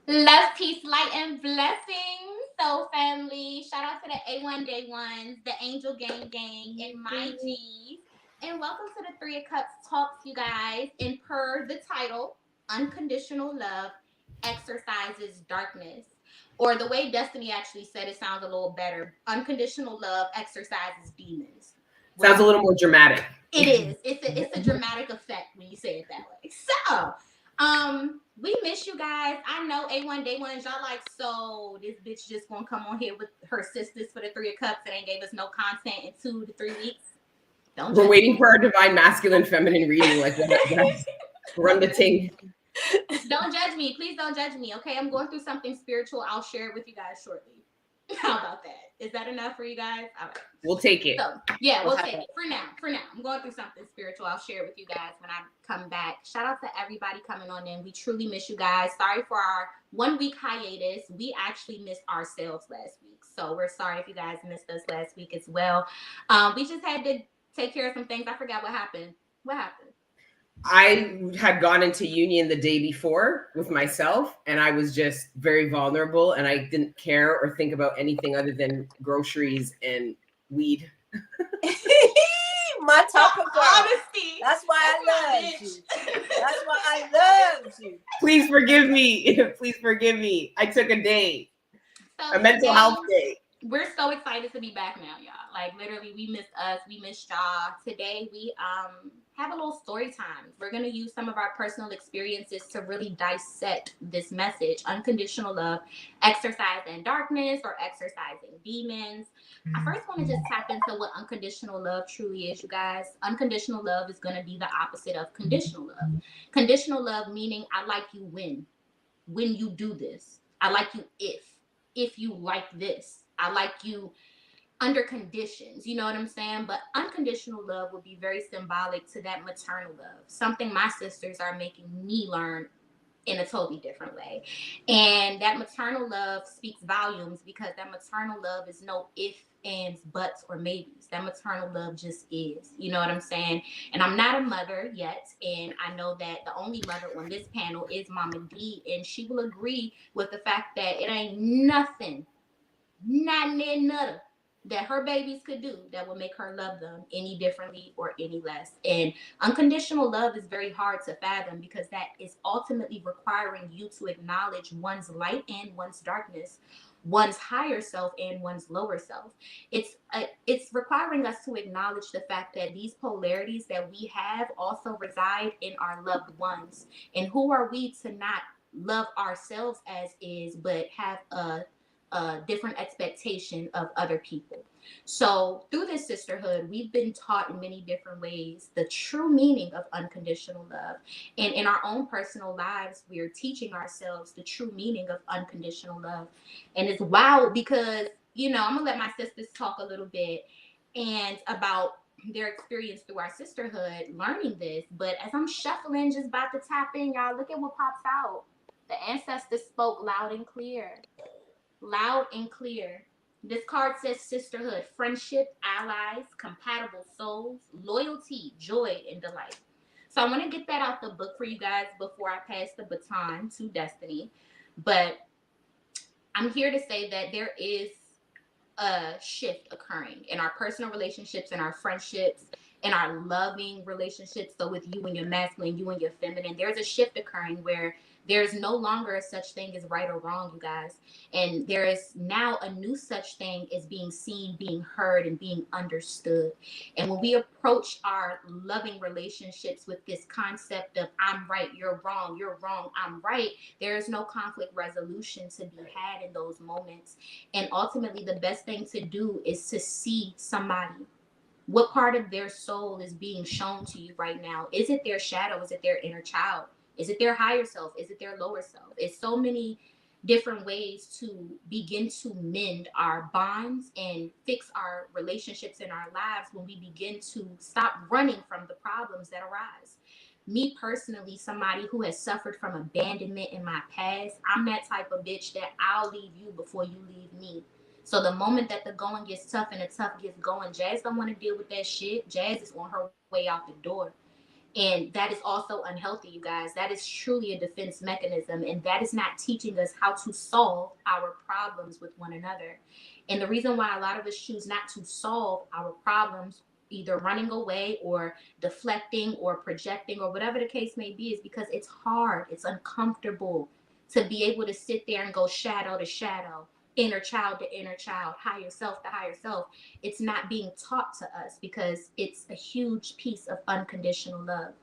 Love, peace, light, and blessings. So, family, shout out to the A1 Day Ones, the Angel Gang, and my G's. And welcome to the Three of Cups Talks, you guys. And per the title, Unconditional Love Exorcises Darkness. Or the way Destiny actually said it sounds a little better. Unconditional Love Exorcises Demons. Sounds a little more dramatic. It is. It's a dramatic effect when you say it that way. So, we miss you guys. I know A1 Day Ones, y'all like, so this bitch just gonna come on here with her sisters for the Three of Cups and ain't gave us no content in 2 to 3 weeks. Don't We're waiting for our divine masculine feminine reading. Like, run the ting. Don't judge me. Please don't judge me. Okay, I'm going through something spiritual. I'll share it with you guys shortly. How about that? Is that enough for you guys? All right. We'll take it. So, yeah, we'll take it for now. I'm going through something spiritual. I'll share it with you guys when I come back. Shout out to everybody coming on in. We truly miss you guys. Sorry for our 1 week hiatus. We actually missed ourselves last week. So we're sorry if you guys missed us last week as well. We just had to take care of some things. I forgot what happened. What happened? I had gone into union the day before with myself, and I was just very vulnerable, and I didn't care or think about anything other than groceries and weed. My type of girl. Honesty. That's why I love you. That's why I love you. Please forgive me. Please forgive me. I took a day, a mental health day. We're so excited to be back now, y'all. Like, literally, we missed us. We missed y'all. Today, we have a little story time. We're going to use some of our personal experiences to really dissect this message. Unconditional love, exorcising darkness or exorcising demons. I first want to just tap into what unconditional love truly is, you guys. Unconditional love is going to be the opposite of conditional love. Conditional love meaning I like you when you do this. I like you if you like this. I like you under conditions, you know what I'm saying? But unconditional love would be very symbolic to that maternal love, something my sisters are making me learn in a totally different way. And that maternal love speaks volumes because that maternal love is no ifs, ands, buts, or maybes. That maternal love just is. You know what I'm saying? And I'm not a mother yet. And I know that the only mother on this panel is Mama D. And she will agree with the fact that it ain't nothing, not nothing that her babies could do that will make her love them any differently or any less. And unconditional love is very hard to fathom because that is ultimately requiring you to acknowledge one's light and one's darkness, one's higher self and one's lower self. It's requiring us to acknowledge the fact that these polarities that we have also reside in our loved ones. And who are we to not love ourselves as is, but have a different expectation of other people. So through this sisterhood, we've been taught in many different ways the true meaning of unconditional love. And in our own personal lives, we are teaching ourselves the true meaning of unconditional love. And it's wild because, you know, I'm going to let my sisters talk a little bit and about their experience through our sisterhood learning this. But as I'm shuffling, just about to tap in, y'all, look at what pops out. The ancestors spoke loud and clear. Loud and clear. This card says sisterhood, friendship, allies, compatible souls, loyalty, joy, and delight. So I want to get that out the book for you guys before I pass the baton to Destiny. But I'm here to say that there is a shift occurring in our personal relationships, in our friendships, in our loving relationships. So with you and your masculine, you and your feminine, there's a shift occurring where there's no longer a such thing as right or wrong, you guys. And there is now a new such thing as being seen, being heard, and being understood. And when we approach our loving relationships with this concept of I'm right, you're wrong, I'm right, there is no conflict resolution to be had in those moments. And ultimately, the best thing to do is to see somebody. What part of their soul is being shown to you right now? Is it their shadow? Is it their inner child? Is it their higher self? Is it their lower self? It's so many different ways to begin to mend our bonds and fix our relationships in our lives when we begin to stop running from the problems that arise. Me personally, somebody who has suffered from abandonment in my past, I'm that type of bitch that I'll leave you before you leave me. So the moment that the going gets tough and the tough gets going, Jazz don't want to deal with that shit. Jazz is on her way out the door. And that is also unhealthy, you guys. That is truly a defense mechanism. And that is not teaching us how to solve our problems with one another. And the reason why a lot of us choose not to solve our problems, either running away or deflecting or projecting or whatever the case may be, is because it's hard. It's uncomfortable to be able to sit there and go shadow to shadow, inner child to inner child, higher self to higher self. It's not being taught to us because it's a huge piece of unconditional love.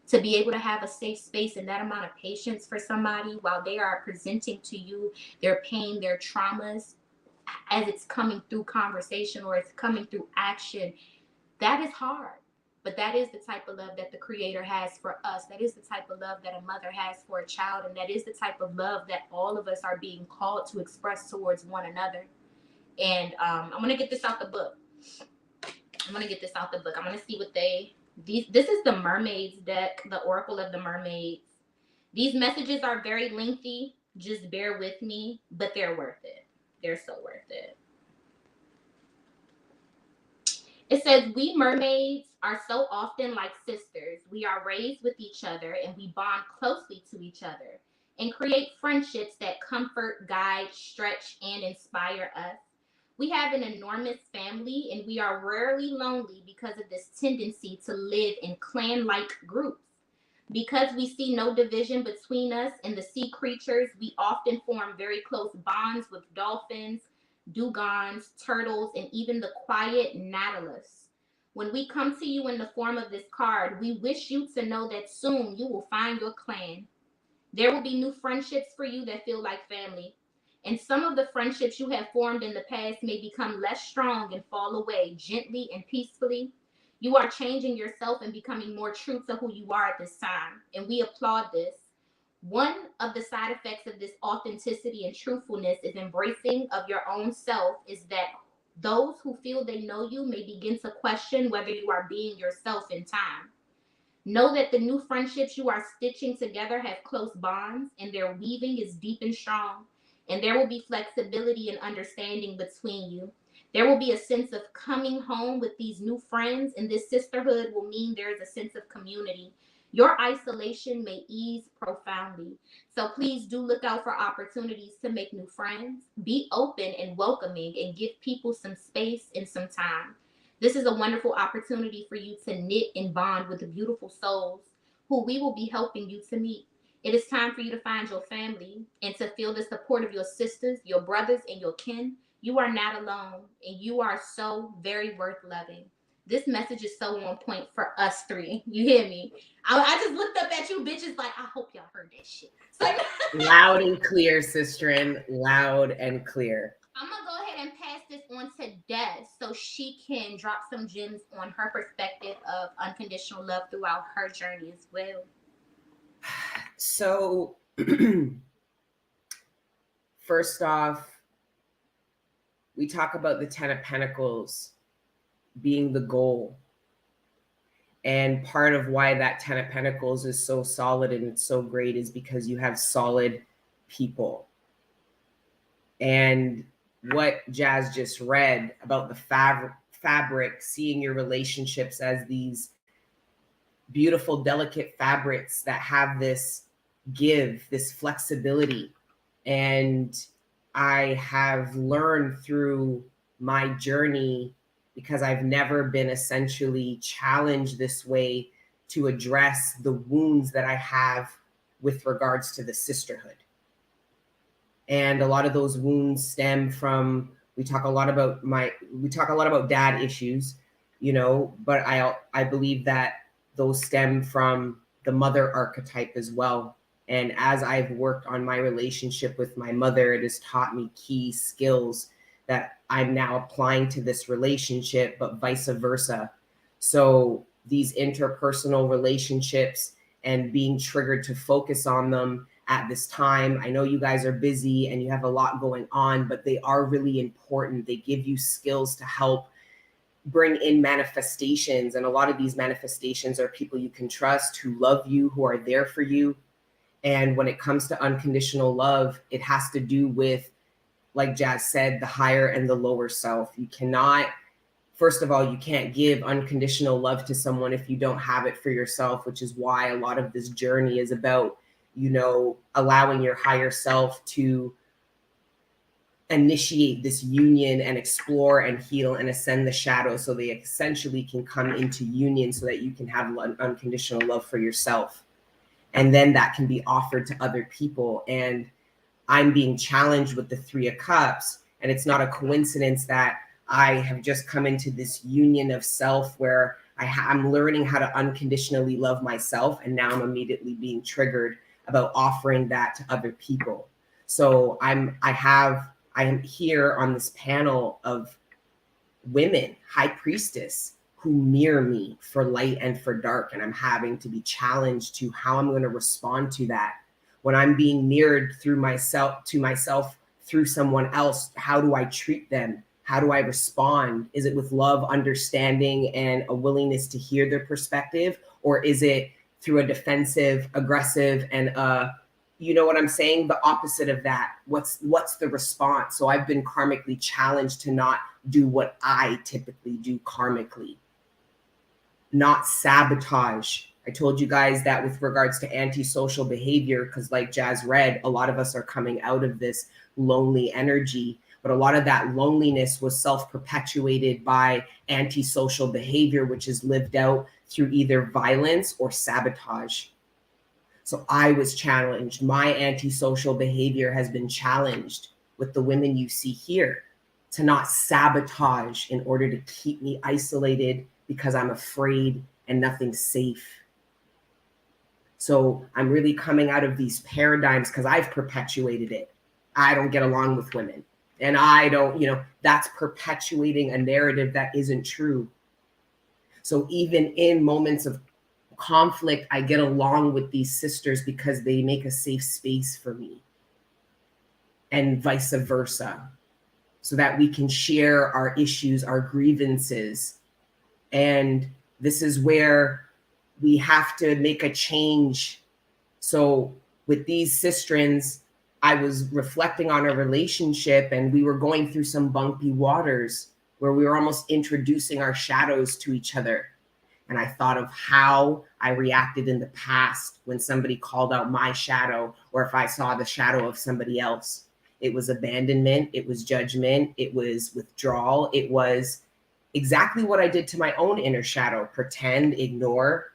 To be able to have a safe space and that amount of patience for somebody while they are presenting to you their pain, their traumas, as it's coming through conversation or it's coming through action, that is hard. But that is the type of love that the Creator has for us. That is the type of love that a mother has for a child. And that is the type of love that all of us are being called to express towards one another. And I'm going to get this out the book. I'm going to see what this is the Mermaids deck, the Oracle of the Mermaids. These messages are very lengthy. Just bear with me, but they're worth it. They're so worth it. It says, we mermaids are so often like sisters. We are raised with each other and we bond closely to each other and create friendships that comfort, guide, stretch, and inspire us. We have an enormous family and we are rarely lonely because of this tendency to live in clan-like groups. Because we see no division between us and the sea creatures, we often form very close bonds with dolphins, dugongs, turtles, and even the quiet nautilus. When we come to you in the form of this card, we wish you to know that soon you will find your clan. There will be new friendships for you that feel like family. And some of the friendships you have formed in the past may become less strong and fall away gently and peacefully. You are changing yourself and becoming more true to who you are at this time. And we applaud this. One of the side effects of this authenticity and truthfulness is embracing of your own self is that those who feel they know you may begin to question whether you are being yourself in time. Know that the new friendships you are stitching together have close bonds and their weaving is deep and strong. And there will be flexibility and understanding between you. There will be a sense of coming home with these new friends, and this sisterhood will mean there is a sense of community. Your isolation may ease profoundly. So please do look out for opportunities to make new friends. Be open and welcoming and give people some space and some time. This is a wonderful opportunity for you to knit and bond with the beautiful souls who we will be helping you to meet. It is time for you to find your family and to feel the support of your sisters, your brothers, and your kin. You are not alone, and you are so very worth loving. This message is so on point for us three. You hear me? I just looked up at you bitches like, I hope y'all heard that shit. It's like, Loud and clear, sisterin. Loud and clear. I'm going to go ahead and pass this on to Des so she can drop some gems on her perspective of unconditional love throughout her journey as well. So, first off, we talk about the 10 of Pentacles being the goal. And part of why that 10 of Pentacles is so solid and it's so great is because you have solid people. And what Jazz just read about the fabric, seeing your relationships as these beautiful, delicate fabrics that have this give, this flexibility. And I have learned through my journey, because I've never been essentially challenged this way, to address the wounds that I have with regards to the sisterhood. And a lot of those wounds stem from, we talk a lot about dad issues, you know, but I believe that those stem from the mother archetype as well. And as I've worked on my relationship with my mother, it has taught me key skills that I'm now applying to this relationship, but vice versa. So these interpersonal relationships and being triggered to focus on them at this time. I know you guys are busy and you have a lot going on, but they are really important. They give you skills to help bring in manifestations. And a lot of these manifestations are people you can trust, who love you, who are there for you. And when it comes to unconditional love, it has to do with, like Jazz said, the higher and the lower self. You cannot first of all, you can't give unconditional love to someone if you don't have it for yourself, which is why a lot of this journey is about, you know, allowing your higher self to initiate this union and explore and heal and ascend the shadow, so they essentially can come into union so that you can have unconditional love for yourself. And then that can be offered to other people. And I'm being challenged with the 3 of Cups. And it's not a coincidence that I have just come into this union of self where I'm learning how to unconditionally love myself. And now I'm immediately being triggered about offering that to other people. So I am here on this panel of women, high priestess, who mirror me for light and for dark. And I'm having to be challenged to how I'm going to respond to that. When I'm being mirrored through myself, through someone else, how do I treat them? How do I respond? Is it with love, understanding, and a willingness to hear their perspective? Or is it through a defensive, aggressive, and you know what I'm saying? The opposite of that. What's the response? So I've been karmically challenged to not do what I typically do karmically. Not sabotage. I told you guys that with regards to antisocial behavior, because like Jazz read, a lot of us are coming out of this lonely energy, but a lot of that loneliness was self-perpetuated by antisocial behavior, which is lived out through either violence or sabotage. So I was challenged. My antisocial behavior has been challenged with the women you see here, to not sabotage in order to keep me isolated because I'm afraid and nothing's safe. So I'm really coming out of these paradigms because I've perpetuated it. I don't get along with women. And I don't, you know, that's perpetuating a narrative that isn't true. So even in moments of conflict, I get along with these sisters because they make a safe space for me, and vice versa, so that we can share our issues, our grievances. And this is where we have to make a change. So with these sistrins, I was reflecting on a relationship, and we were going through some bumpy waters where we were almost introducing our shadows to each other. And I thought of how I reacted in the past when somebody called out my shadow, or if I saw the shadow of somebody else. It was abandonment, it was judgment, it was withdrawal, it was exactly what I did to my own inner shadow: pretend, ignore.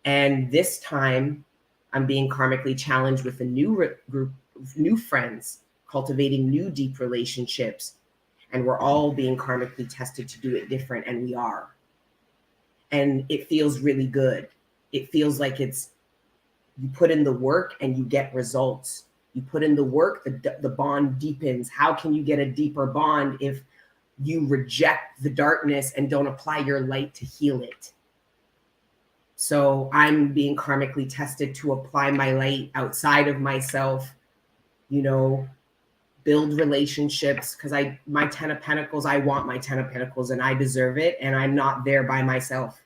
And this time I'm being karmically challenged with a new group of new friends, cultivating new deep relationships. And we're all being karmically tested to do it different, and we are. And it feels really good. It feels like it's, you put in the work and you get results. You put in the work, the bond deepens. How can you get a deeper bond if you reject the darkness and don't apply your light to heal it? So I'm being karmically tested to apply my light outside of myself, you know, build relationships, because my 10 of Pentacles, I want my 10 of Pentacles and I deserve it, and I'm not there by myself.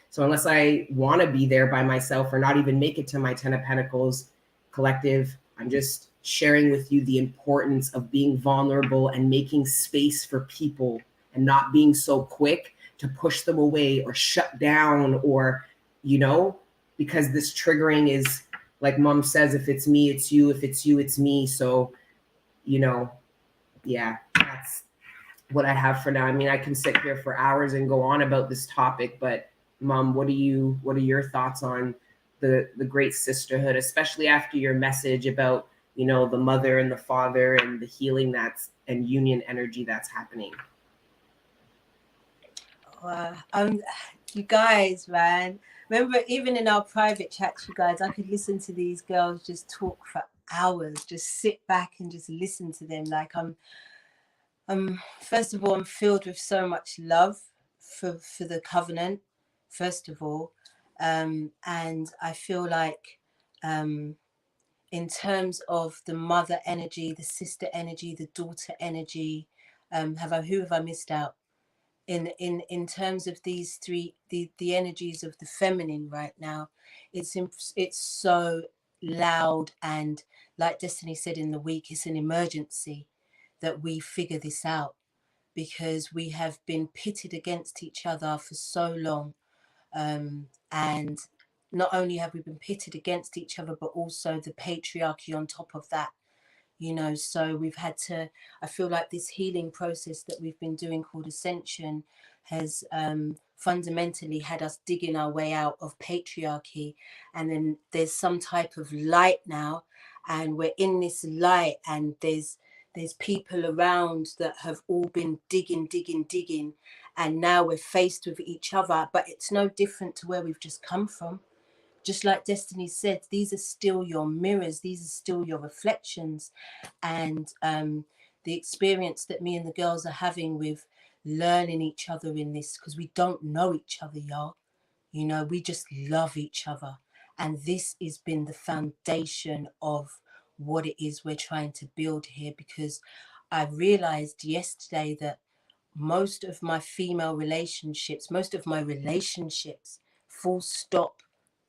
So unless I want to be there by myself or not even make it to my 10 of Pentacles collective, I'm just sharing with you the importance of being vulnerable and making space for people, and not being so quick to push them away or shut down, or, you know, because this triggering is, like Mom says, if it's me, it's you. If it's you, it's me. So, you know, yeah, that's what I have for now. I mean, I can sit here for hours and go on about this topic, but Mom, what are your thoughts on the great sisterhood, especially after your message about, you know, the mother and the father and the healing and union energy that's happening? You guys, man. Remember, even in our private chats, you guys, I could listen to these girls just talk for hours, just sit back and just listen to them. Like first of all, I'm filled with so much love for the covenant, first of all. And I feel like in terms of the mother energy, the sister energy, the daughter energy, who have I missed out? In terms of these three, the energies of the feminine right now, it's so loud, and like Destiny said in the week, it's an emergency that we figure this out. because we have been pitted against each other for so long. And not only have we been pitted against each other, but also the patriarchy on top of that, you know. So we've had to, I feel like this healing process that we've been doing called Ascension has fundamentally had us digging our way out of patriarchy. And then there's some type of light now, and we're in this light, and there's people around that have all been digging, and now we're faced with each other. But it's no different to where we've just come from. Just like Destiny said, these are still your mirrors, these are still your reflections. And the experience that me and the girls are having with learning each other in this, because we don't know each other, y'all. You know, we just love each other. And this has been the foundation of what it is we're trying to build here, because I realized yesterday that most of my female relationships, most of my relationships, full stop,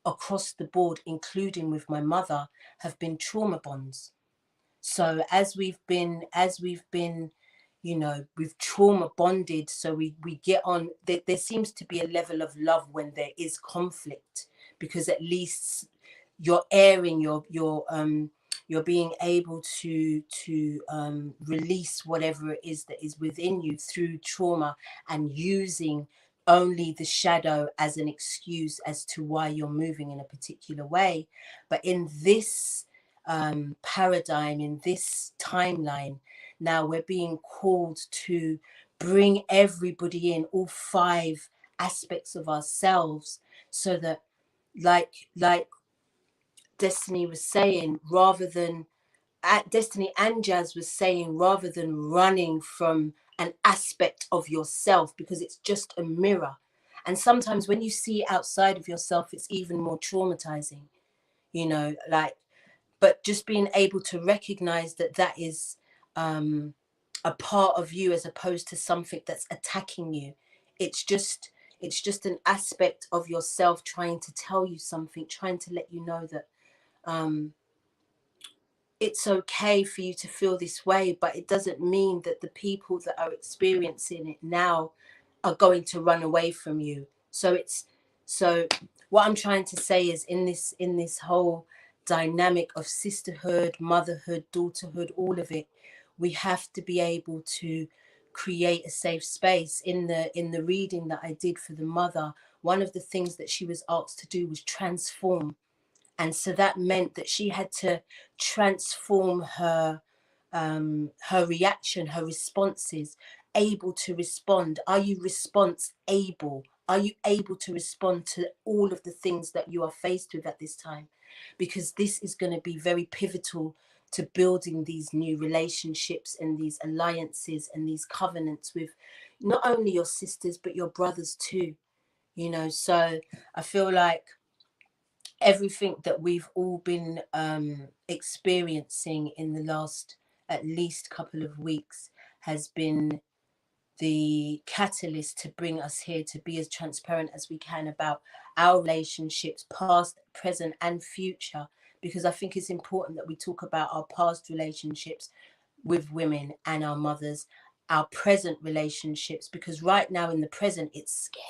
across the board, including with my mother, have been trauma bonds. So as we've been, you know, we've trauma bonded, so we get on, there seems to be a level of love when there is conflict, because at least you're airing you're being able to release whatever it is that is within you through trauma, and using only the shadow as an excuse as to why you're moving in a particular way. But in this paradigm, in this timeline, now we're being called to bring everybody in, all 5 aspects of ourselves, so that like Destiny was saying, rather than Destiny and Jazz was saying, rather than running from an aspect of yourself, because it's just a mirror. And sometimes when you see outside of yourself, it's even more traumatizing, you know, like, but just being able to recognize that that is a part of you, as opposed to something that's attacking you. It's just an aspect of yourself trying to tell you something, trying to let you know that it's okay for you to feel this way, but it doesn't mean that the people that are experiencing it now are going to run away from you. So what I'm trying to say is, in this whole dynamic of sisterhood, motherhood, daughterhood, all of it, we have to be able to create a safe space. In the reading that I did for the mother, one of the things that she was asked to do was transform. And so that meant that she had to transform her reaction, her responses, able to respond. Are you response able? Are you able to respond to all of the things that you are faced with at this time? Because this is going to be very pivotal to building these new relationships and these alliances and these covenants with not only your sisters, but your brothers too. You know, so I feel like everything that we've all been experiencing in the last at least couple of weeks has been the catalyst to bring us here to be as transparent as we can about our relationships, past, present, and future, because I think it's important that we talk about our past relationships with women and our mothers, our present relationships, because right now in the present it's scary.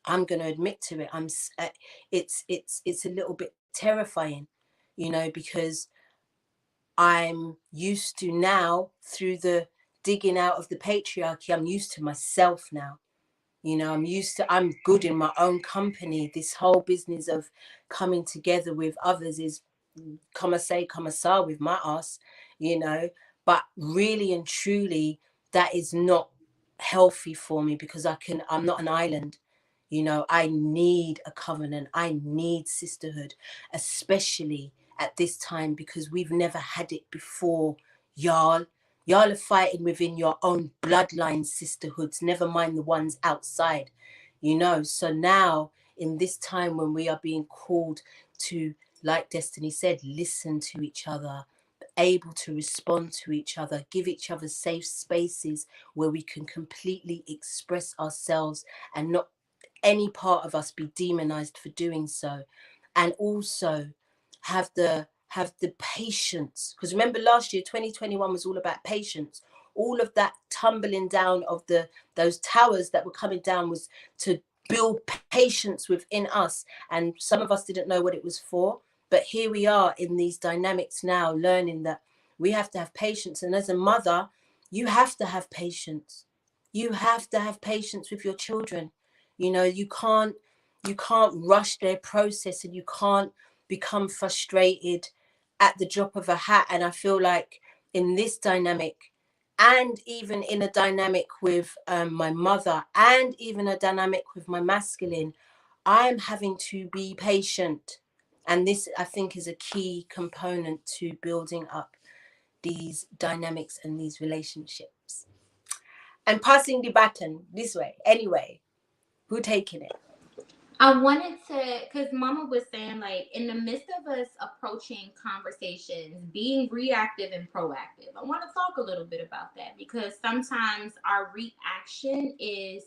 I'm going to admit to it. It's a little bit terrifying, you know, because I'm used to now, through the digging out of the patriarchy, I'm used to myself now. You know, I'm good in my own company. This whole business of coming together with others is come a say, come a saw with my ass, you know, but really and truly, that is not healthy for me, because I'm not an island. You know, I need a covenant. I need sisterhood, especially at this time, because we've never had it before, y'all. Y'all are fighting within your own bloodline sisterhoods, never mind the ones outside, you know. So now, in this time when we are being called to, like Destiny said, listen to each other, able to respond to each other, give each other safe spaces where we can completely express ourselves and not any part of us be demonized for doing so. And also have the patience, because remember last year 2021 was all about patience. all of that tumbling down of those towers that were coming down was to build patience within us. And some of us didn't know what it was for. But here we are in these dynamics now, learning that we have to have patience. And as a mother, you have to have patience. You have to have patience with your children. You know, you can't rush their process, and you can't become frustrated at the drop of a hat. And I feel like in this dynamic, and even in a dynamic with my mother, and even a dynamic with my masculine, I'm having to be patient. And this, I think, is a key component to building up these dynamics and these relationships. And passing the baton this way. Anyway, who taking it? I wanted to, because Mama was saying, like, in the midst of us approaching conversations, being reactive and proactive, I want to talk a little bit about that, because sometimes our reaction is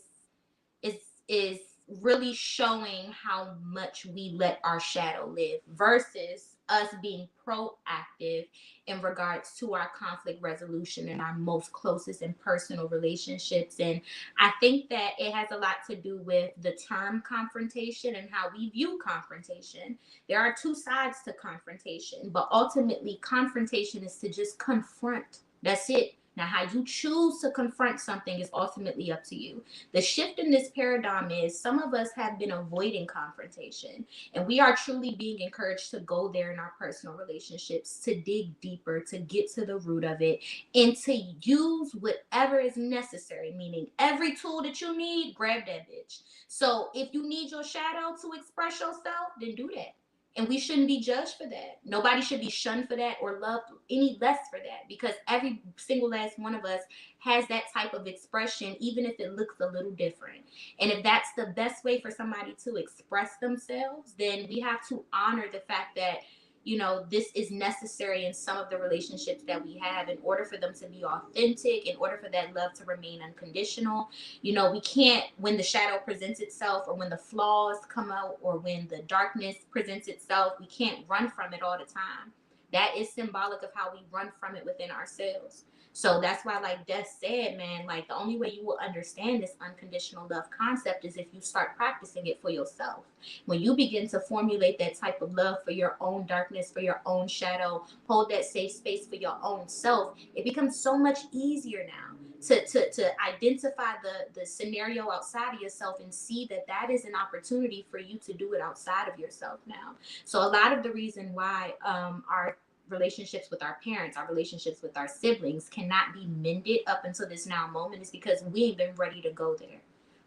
really showing how much we let our shadow live versus us being proactive in regards to our conflict resolution and our most closest and personal relationships. And I think that it has a lot to do with the term confrontation and how we view confrontation. There are two sides to confrontation, but ultimately confrontation is to just confront. That's it. Now, how you choose to confront something is ultimately up to you. The shift in this paradigm is some of us have been avoiding confrontation, and we are truly being encouraged to go there in our personal relationships, to dig deeper, to get to the root of it, and to use whatever is necessary, meaning every tool that you need, grab that bitch. So if you need your shadow to express yourself, then do that. And we shouldn't be judged for that. Nobody should be shunned for that or loved any less for that, because every single last one of us has that type of expression, even if it looks a little different. And if that's the best way for somebody to express themselves, then we have to honor the fact that, you know, this is necessary in some of the relationships that we have in order for them to be authentic, in order for that love to remain unconditional. You know, we can't, when the shadow presents itself, or when the flaws come out, or when the darkness presents itself, we can't run from it all the time. That is symbolic of how we run from it within ourselves. So that's why, like Des said, man, like the only way you will understand this unconditional love concept is if you start practicing it for yourself. When you begin to formulate that type of love for your own darkness, for your own shadow, hold that safe space for your own self, it becomes so much easier now to identify the scenario outside of yourself and see that that is an opportunity for you to do it outside of yourself now. So a lot of the reason why our relationships with our parents, our relationships with our siblings cannot be mended up until this now moment is because we ain't been ready to go there.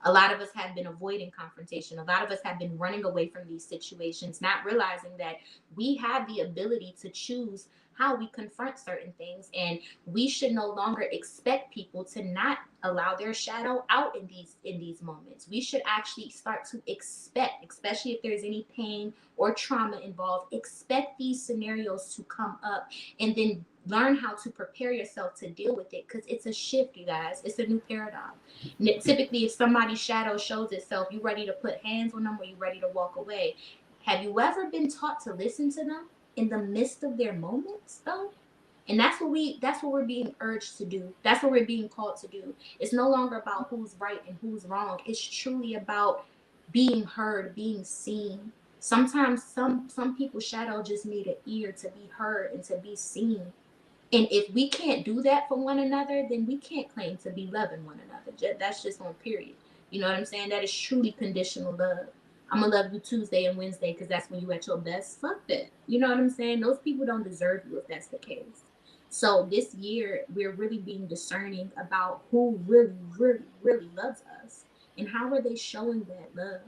A lot of us have been avoiding confrontation. A lot of us have been running away from these situations, not realizing that we have the ability to choose how we confront certain things, and we should no longer expect people to not allow their shadow out in these moments. We should actually start to expect, especially if there's any pain or trauma involved, expect these scenarios to come up, and then learn how to prepare yourself to deal with it, because it's a shift, you guys. It's a new paradigm. Typically, if somebody's shadow shows itself, you ready to put hands on them or you ready to walk away. Have you ever been taught to listen to them in the midst of their moments, though? And that's what we're being urged to do. That's what we're being called to do. It's no longer about who's right and who's wrong. It's truly about being heard, being seen. Sometimes some people's shadow just need an ear to be heard and to be seen. And if we can't do that for one another, then we can't claim to be loving one another. That's just on period. You know what I'm saying? That is truly conditional love. I'm going to love you Tuesday and Wednesday because that's when you at your best. Fuck that. You know what I'm saying? Those people don't deserve you if that's the case. So this year, we're really being discerning about who really, really, really loves us. And how are they showing that love?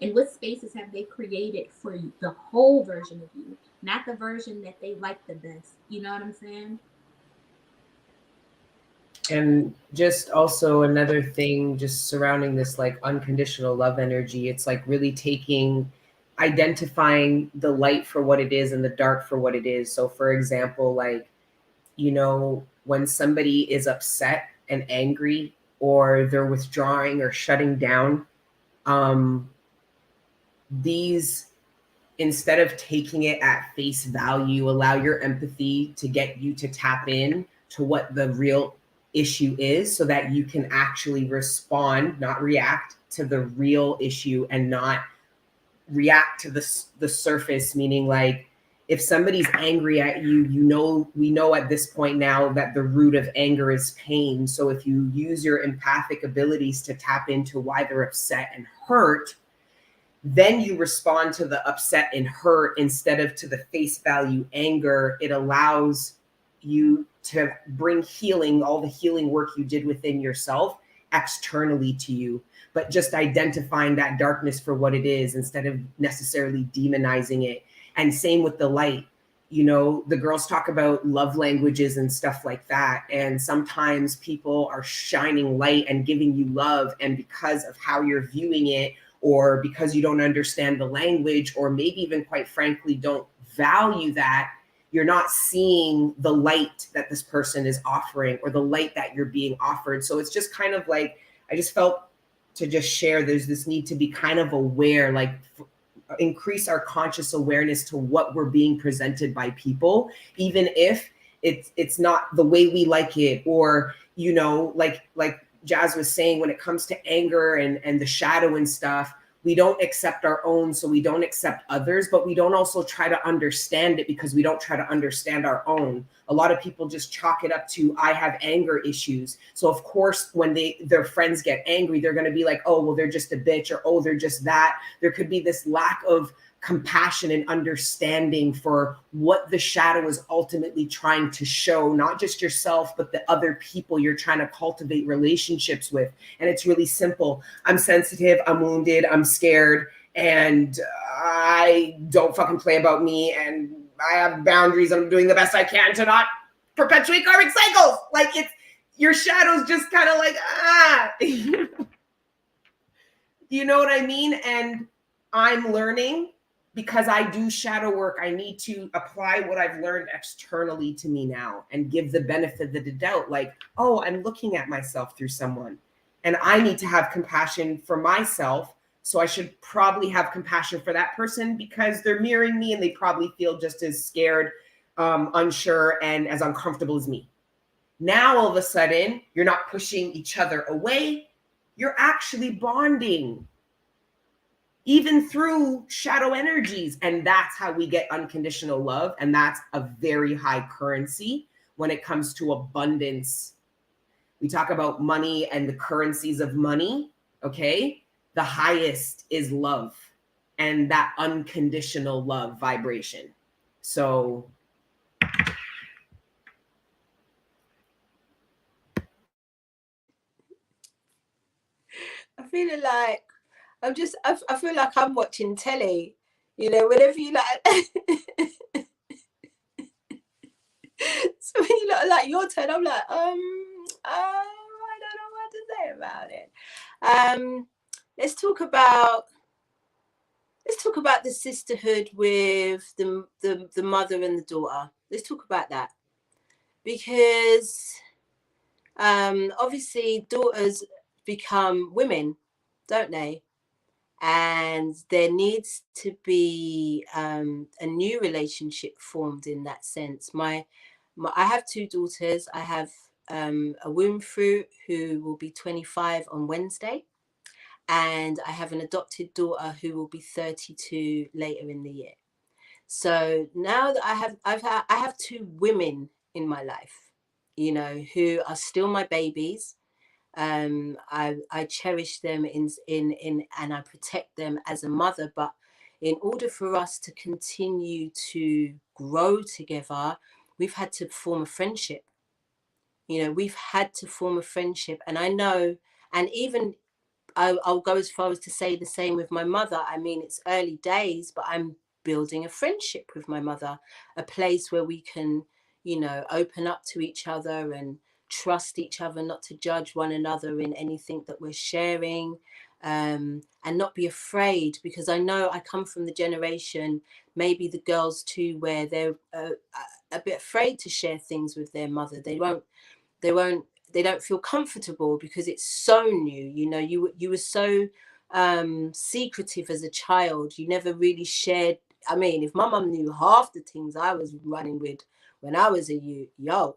And what spaces have they created for you, the whole version of you, not the version that they like the best. You know what I'm saying? And just also another thing, just surrounding this like unconditional love energy, it's like really identifying the light for what it is and the dark for what it is. So for example, like, you know, when somebody is upset and angry, or they're withdrawing or shutting down, these, instead of taking it at face value, allow your empathy to get you to tap in to what the real issue is so that you can actually respond, not react to the real issue and not react to the surface, meaning like if somebody's angry at you, we know at this point now that the root of anger is pain. So if you use your empathic abilities to tap into why they're upset and hurt, then you respond to the upset and hurt instead of to the face value anger. It allows you to bring healing, all the healing work you did within yourself, externally to you, but just identifying that darkness for what it is instead of necessarily demonizing it. And same with the light. You know, the girls talk about love languages and stuff like that. And sometimes people are shining light and giving you love. And because of how you're viewing it, or because you don't understand the language, or maybe even quite frankly, don't value that, you're not seeing the light that this person is offering or the light that you're being offered. So it's just kind of like, I just felt to just share, there's this need to be kind of aware, like increase our conscious awareness to what we're being presented by people, even if it's not the way we like it, or, you know, like Jazz was saying, when it comes to anger and the shadow and stuff, we don't accept our own, so we don't accept others, but we don't also try to understand it because we don't try to understand our own. A lot of people just chalk it up to, I have anger issues. So of course, when their friends get angry, they're going to be like, oh, well, they're just a bitch, or, oh, they're just that. There could be this lack of compassion and understanding for what the shadow is ultimately trying to show, not just yourself, but the other people you're trying to cultivate relationships with. And it's really simple. I'm sensitive, I'm wounded, I'm scared, and I don't fucking play about me, and I have boundaries, and I'm doing the best I can to not perpetuate karmic cycles. Like, it's your shadow's just kind of like, you know what I mean? And I'm learning, because I do shadow work, I need to apply what I've learned externally to me now and give the benefit of the doubt. Like, oh, I'm looking at myself through someone, and I need to have compassion for myself. So I should probably have compassion for that person because they're mirroring me and they probably feel just as scared, unsure, and as uncomfortable as me. Now, all of a sudden, you're not pushing each other away. You're actually bonding, even through shadow energies. And that's how we get unconditional love. And that's a very high currency when it comes to abundance. We talk about money and the currencies of money, okay? The highest is love and that unconditional love vibration. So I feel like I feel like I'm watching telly, you know, whenever you like. So when you look like your turn, I'm like, I don't know what to say about it. Let's talk about the sisterhood with the mother and the daughter. Let's talk about that, because obviously daughters become women, don't they? And there needs to be a new relationship formed in that sense. I have two daughters. I have a womb fruit who will be 25 on Wednesday, and I have an adopted daughter who will be 32 later in the year. So now that I have two women in my life, you know, who are still my babies. I cherish them in and I protect them as a mother. But in order for us to continue to grow together, we've had to form a friendship. You know, we've had to form a friendship, and I know, and even I'll go as far as to say the same with my mother. I mean, it's early days, but I'm building a friendship with my mother, a place where we can, you know, open up to each other and trust each other, not to judge one another in anything that we're sharing, and not be afraid, because I know I come from the generation, maybe the girls too, where they're a bit afraid to share things with their mother. They don't feel comfortable because it's so new. You know, you were so secretive as a child. You never really shared. I mean, if my mum knew half the things I was running with when I was a youth, yo,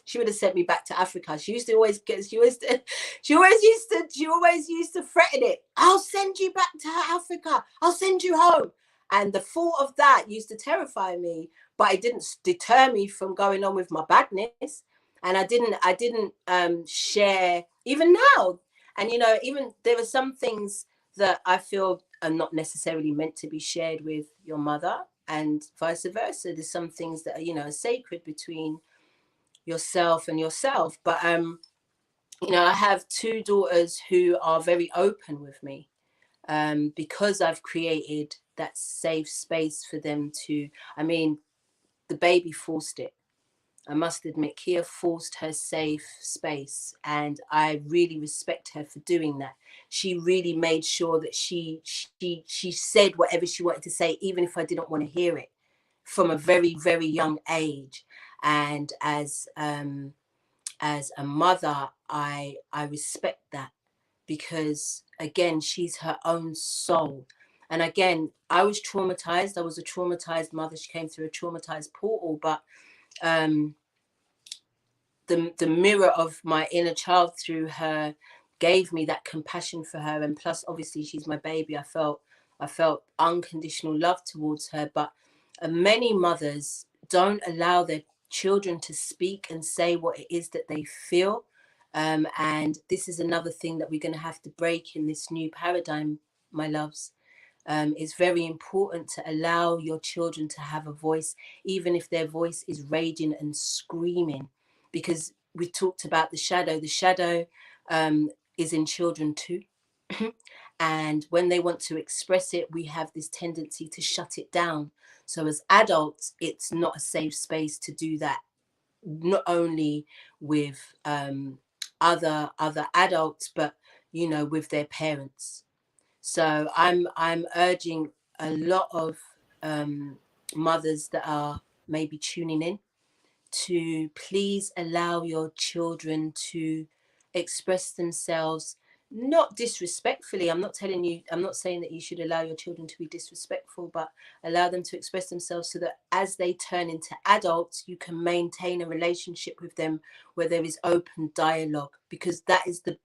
she would have sent me back to Africa. She used to always get, she always used to threaten it. I'll send you back to Africa. I'll send you home. And the thought of that used to terrify me, but it didn't deter me from going on with my badness. And I didn't share even now. And, you know, even there are some things that I feel are not necessarily meant to be shared with your mother, and vice versa. There's some things that are, you know, sacred between yourself and yourself. But, you know, I have two daughters who are very open with me, because I've created that safe space for them to, I mean, the baby forced it. I must admit, Kia forced her safe space, and I really respect her for doing that. She really made sure that she said whatever she wanted to say, even if I didn't want to hear it, from a very, very young age. And as a mother, I respect that, because again, she's her own soul. And again, I was traumatized. I was a traumatized mother. She came through a traumatized portal, but the mirror of my inner child through her gave me that compassion for her. And plus, obviously, she's my baby. I felt unconditional love towards her. But many mothers don't allow their children to speak and say what it is that they feel. And this is another thing that we're going to have to break in this new paradigm, my loves. It's very important to allow your children to have a voice, even if their voice is raging and screaming, because we talked about the shadow. The shadow is in children too. And when they want to express it, we have this tendency to shut it down. So as adults, it's not a safe space to do that, not only with other adults, but, you know, with their parents. So I'm urging a lot of mothers that are maybe tuning in to please allow your children to express themselves, not disrespectfully. I'm not saying that you should allow your children to be disrespectful, but allow them to express themselves so that as they turn into adults, you can maintain a relationship with them where there is open dialogue, because that is the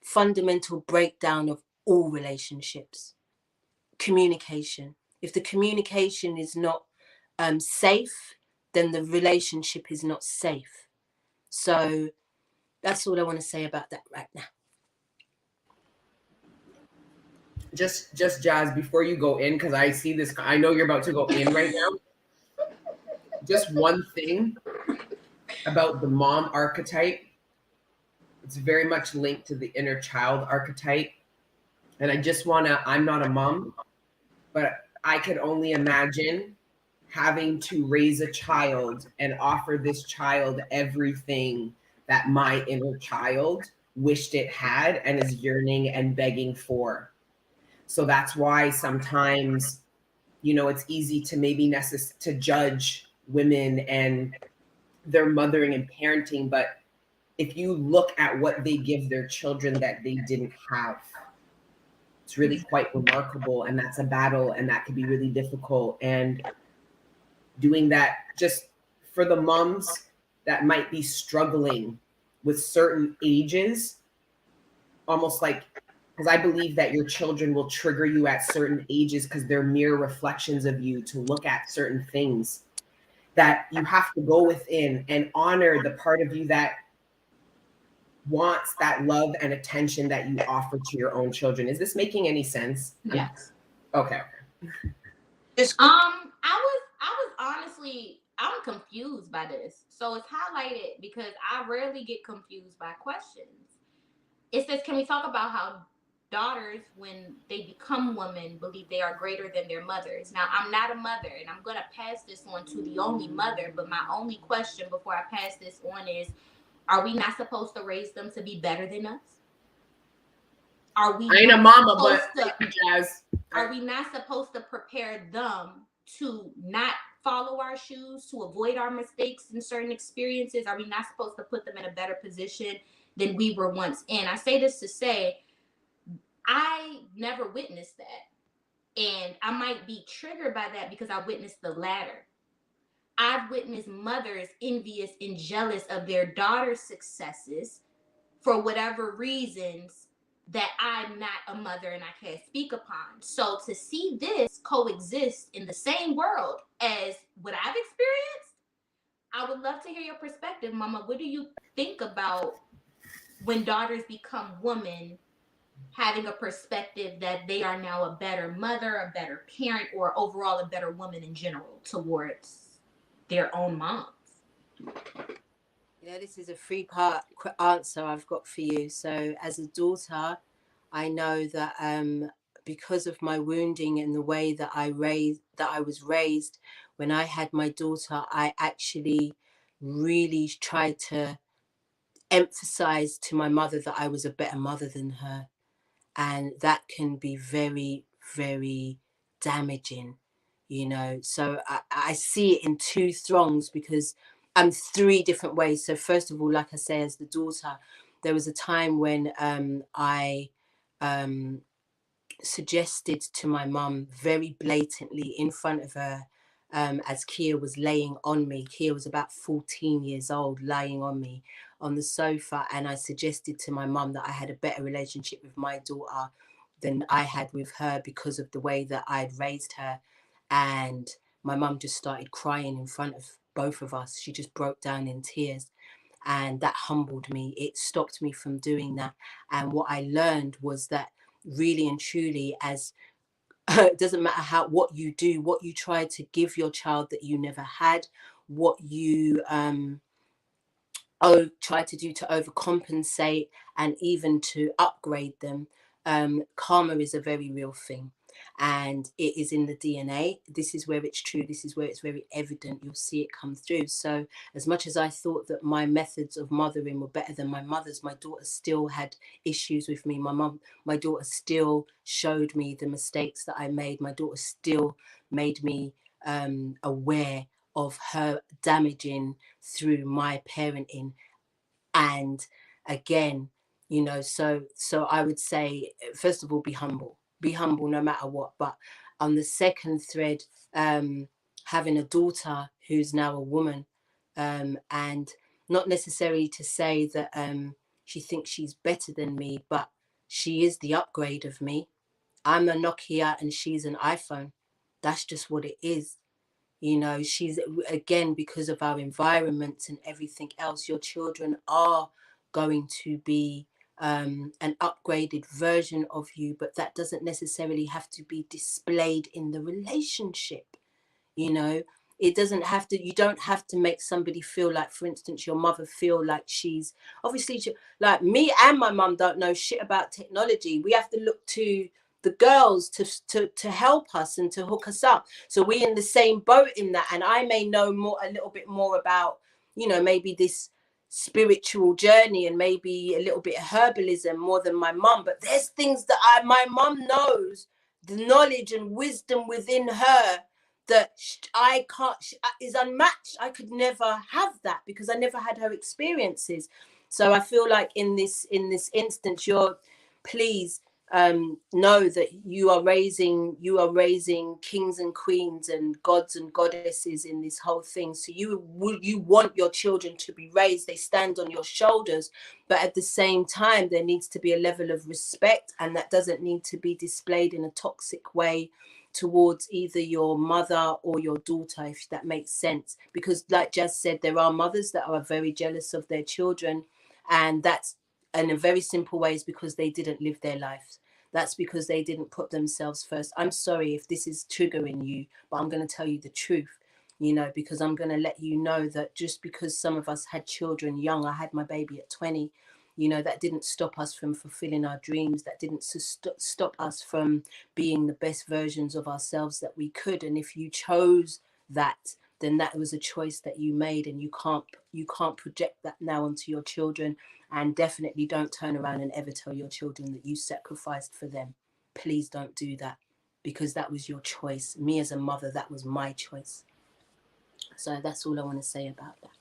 fundamental breakdown of all relationships. Communication. If the communication is not safe, then the relationship is not safe. So that's all I want to say about that right now. Just Jazz, before you go in, because I see this, I know you're about to go in right now. Just one thing about the mom archetype. It's very much linked to the inner child archetype. And I just want to, I'm not a mom, but I could only imagine having to raise a child and offer this child everything that my inner child wished it had and is yearning and begging for. So that's why sometimes, you know, it's easy to maybe to judge women and their mothering and parenting. But if you look at what they give their children that they didn't have, it's really quite remarkable. And that's a battle, and that can be really difficult. And doing that just for the moms that might be struggling with certain ages, almost like, because I believe that your children will trigger you at certain ages because they're mere reflections of you, to look at certain things that you have to go within and honor the part of you that wants that love and attention that you offer to your own children. Is this making any sense? Yes. Okay. I was honestly, I'm confused by this. So it's highlighted because I rarely get confused by questions. It says, can we talk about how daughters, when they become women, believe they are greater than their mothers? Now, I'm not a mother, and I'm going to pass this on to the only mother, but my only question before I pass this on is, are we not supposed to raise them to be better than us? Are we? I ain't a mama, but Jazz. Are we not supposed to prepare them to not follow our shoes, to avoid our mistakes in certain experiences? Are we not supposed to put them in a better position than we were once in? I say this to say, I never witnessed that. And I might be triggered by that because I witnessed the latter. I've witnessed mothers envious and jealous of their daughter's successes for whatever reasons that I'm not a mother and I can't speak upon. So to see this coexist in the same world as what I've experienced, I would love to hear your perspective, Mama. What do you think about when daughters become women, having a perspective that they are now a better mother, a better parent, or overall a better woman in general towards their own moms? This is a three-part answer I've got for you. So as a daughter, I know that because of my wounding and the way that I was raised, when I had my daughter, I actually really tried to emphasize to my mother that I was a better mother than her. And that can be very, very damaging, So I see it in two throngs because I'm three different ways. So first of all, like I say, as the daughter, there was a time when I suggested to my mum very blatantly in front of her, as Kia was laying on me. Kia was about 14 years old, lying on me on the sofa, and I suggested to my mum that I had a better relationship with my daughter than I had with her because of the way that I'd raised her. And my mum just started crying in front of both of us. She just broke down in tears. And that humbled me. It stopped me from doing that. And what I learned was that really and truly, as it doesn't matter what you do, what you try to give your child that you never had, what you try to do to overcompensate and even to upgrade them, karma is a very real thing. And it is in the DNA. This is where it's true. This is where it's very evident. You'll see it come through. So as much as I thought that my methods of mothering were better than my mother's, my daughter still had issues with me. My daughter still showed me the mistakes that I made. My daughter still made me aware of her damaging through my parenting. And again, so I would say, first of all, be humble no matter what. But on the second thread, having a daughter who's now a woman, and not necessarily to say that she thinks she's better than me, but she is the upgrade of me. I'm a Nokia and she's an iPhone. That's just what it is. She's, again, because of our environments and everything else, your children are going to be an upgraded version of you, but that doesn't necessarily have to be displayed in the relationship. It doesn't have to, you don't have to make somebody feel like, for instance, your mother feel like she's obviously like me and my mum don't know shit about technology. We have to look to the girls to help us and to hook us up. So we're in the same boat in that. And I may know a little bit more about, maybe this spiritual journey and maybe a little bit of herbalism more than my mum. But there's things that my mum knows, the knowledge and wisdom within her that I can't, is unmatched. I could never have that because I never had her experiences. So I feel like in this instance, please know that you are raising kings and queens and gods and goddesses in this whole thing. So you want your children to be raised, they stand on your shoulders, but at the same time there needs to be a level of respect, and that doesn't need to be displayed in a toxic way towards either your mother or your daughter, if that makes sense. Because like Jazz said, there are mothers that are very jealous of their children, and that's in a very simple way is because they didn't live their lives. That's because they didn't put themselves first. I'm sorry if this is triggering you, but I'm going to tell you the truth, because I'm going to let you know that just because some of us had children young, I had my baby at 20, that didn't stop us from fulfilling our dreams. That didn't stop us from being the best versions of ourselves that we could. And if you chose that, then that was a choice that you made, and you can't project that now onto your children. And definitely don't turn around and ever tell your children that you sacrificed for them. Please don't do that, because that was your choice. Me as a mother, that was my choice. So that's all I want to say about that.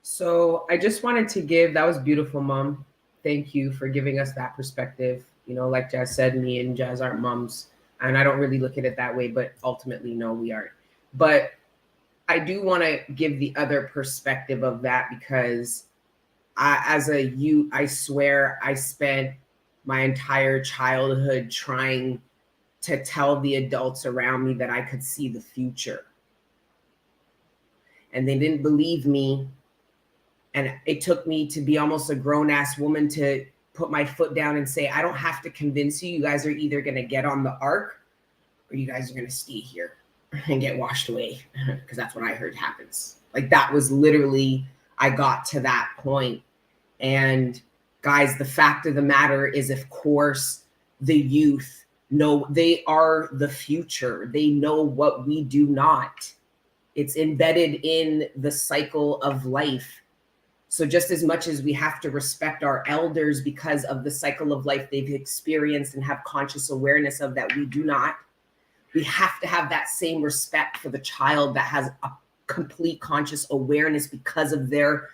So I just wanted to that was beautiful, Mom. Thank you for giving us that perspective. Like Jazz said, me and Jazz aren't moms, and I don't really look at it that way, but ultimately, no, we aren't. But I do want to give the other perspective of that, because as a youth, I swear I spent my entire childhood trying to tell the adults around me that I could see the future. And they didn't believe me. And it took me to be almost a grown-ass woman to put my foot down and say, I don't have to convince you. You guys are either going to get on the ark or you guys are going to stay here and get washed away, because that's what I heard happens. Like, that was literally, I got to that point. And guys, the fact of the matter is, of course, the youth know they are the future. They know what we do not. It's embedded in the cycle of life. So just as much as we have to respect our elders because of the cycle of life they've experienced and have conscious awareness of that we do not, we have to have that same respect for the child that has a complete conscious awareness because of their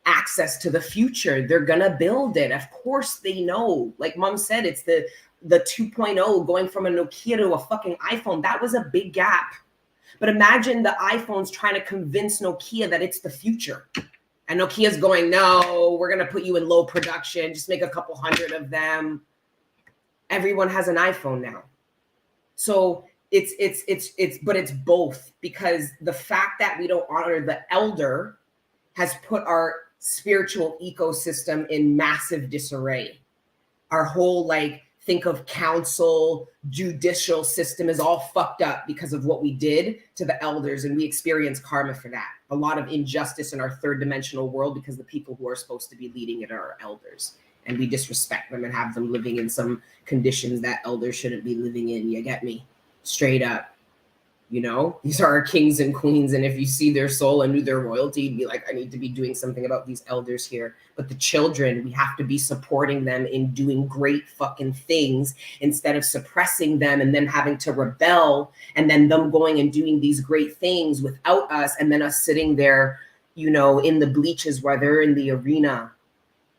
access to the future. They're gonna build it. Of course they know. Like Mom said, it's the 2.0 going from a Nokia to a fucking iPhone. That was a big gap. But imagine the iPhones trying to convince Nokia that it's the future. And Nokia's going, no, we're going to put you in low production. Just make a couple hundred of them. Everyone has an iPhone now. So but it's both, because the fact that we don't honor the elder has put our spiritual ecosystem in massive disarray. Our whole, like, think of council, judicial system is all fucked up because of what we did to the elders, and we experience karma for that. A lot of injustice in our third dimensional world because the people who are supposed to be leading it are our elders, and we disrespect them and have them living in some conditions that elders shouldn't be living in. You get me? Straight up. You know, these are our kings and queens. And if you see their soul and knew their royalty, you'd be like, I need to be doing something about these elders here. But the children, we have to be supporting them in doing great fucking things instead of suppressing them and then having to rebel, and then them going and doing these great things without us, and then us sitting there, you know, in the bleachers while they're in the arena.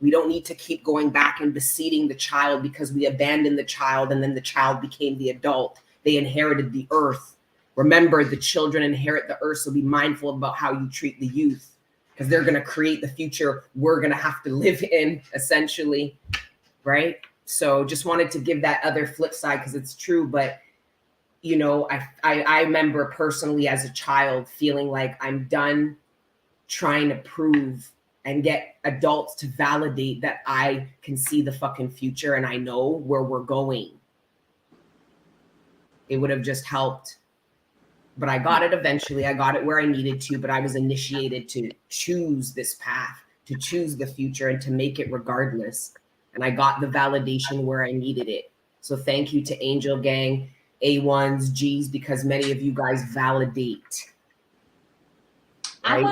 We don't need to keep going back and beseeding the child because we abandoned the child and then the child became the adult. They inherited the earth. Remember, the children inherit the earth, so be mindful about how you treat the youth, because they're going to create the future we're going to have to live in, essentially, right? So just wanted to give that other flip side, because it's true. But, you know, I remember personally as a child feeling like I'm done trying to prove and get adults to validate that I can see the fucking future and I know where we're going. It would have just helped. But I got it eventually. I got it where I needed to, but I was initiated to choose this path, to choose the future, and to make it regardless. And I got the validation where I needed it. So thank you to Angel Gang, A1s, Gs, because many of you guys validate. Right?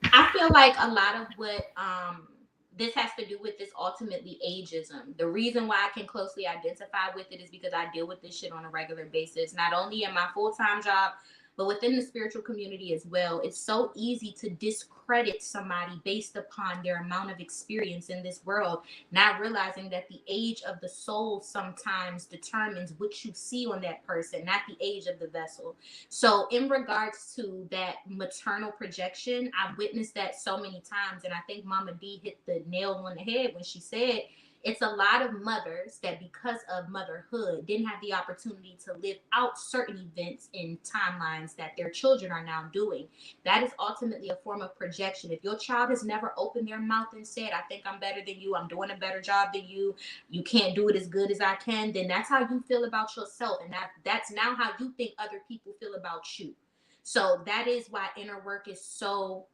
I feel like a lot of what this has to do with is ultimately ageism. The reason why I can closely identify with it is because I deal with this shit on a regular basis, not only in my full-time job, but within the spiritual community as well. It's so easy to discredit somebody based upon their amount of experience in this world, not realizing that the age of the soul sometimes determines what you see on that person, not the age of the vessel. So in regards to that maternal projection, I've witnessed that so many times, and I think Mama D hit the nail on the head when she said it's a lot of mothers that, because of motherhood, didn't have the opportunity to live out certain events in timelines that their children are now doing. That is ultimately a form of projection. If your child has never opened their mouth and said, I think I'm better than you, I'm doing a better job than you, you can't do it as good as I can, then that's how you feel about yourself. And that's now how you think other people feel about you. So that is why inner work is so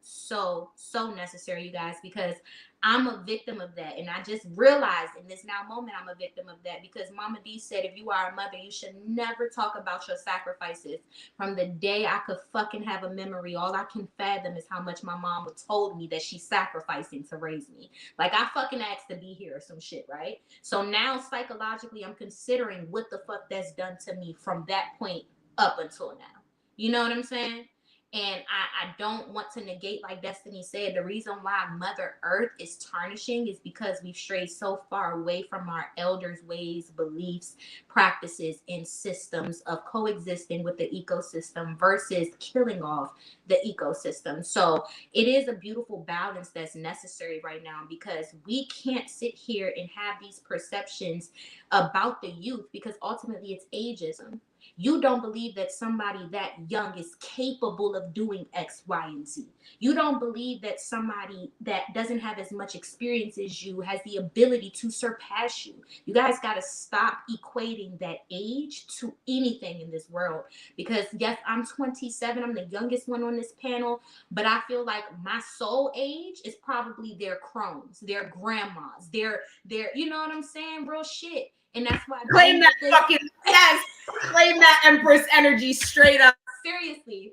necessary, you guys, because I'm a victim of that. And I just realized in this now moment, I'm a victim of that, because Mama D said, if you are a mother, you should never talk about your sacrifices. From the day I could fucking have a memory, all I can fathom is how much my mama told me that she's sacrificing to raise me. Like, I fucking asked to be here or some shit, right? So now psychologically, I'm considering what the fuck that's done to me from that point up until now. You know what I'm saying? And I don't want to negate, like Destiny said, the reason why Mother Earth is tarnishing is because we've strayed so far away from our elders' ways, beliefs, practices, and systems of coexisting with the ecosystem versus killing off the ecosystem. So it is a beautiful balance that's necessary right now, because we can't sit here and have these perceptions about the youth, because ultimately it's ageism. You don't believe that somebody that young is capable of doing X, Y, and Z. You don't believe that somebody that doesn't have as much experience as you has the ability to surpass you. You guys got to stop equating that age to anything in this world. Because yes, I'm 27. I'm the youngest one on this panel, but I feel like my soul age is probably their crones, their grandmas, their, you know what I'm saying? Real shit. And that's why claim that fucking, yes, claim that Empress energy straight up. Seriously.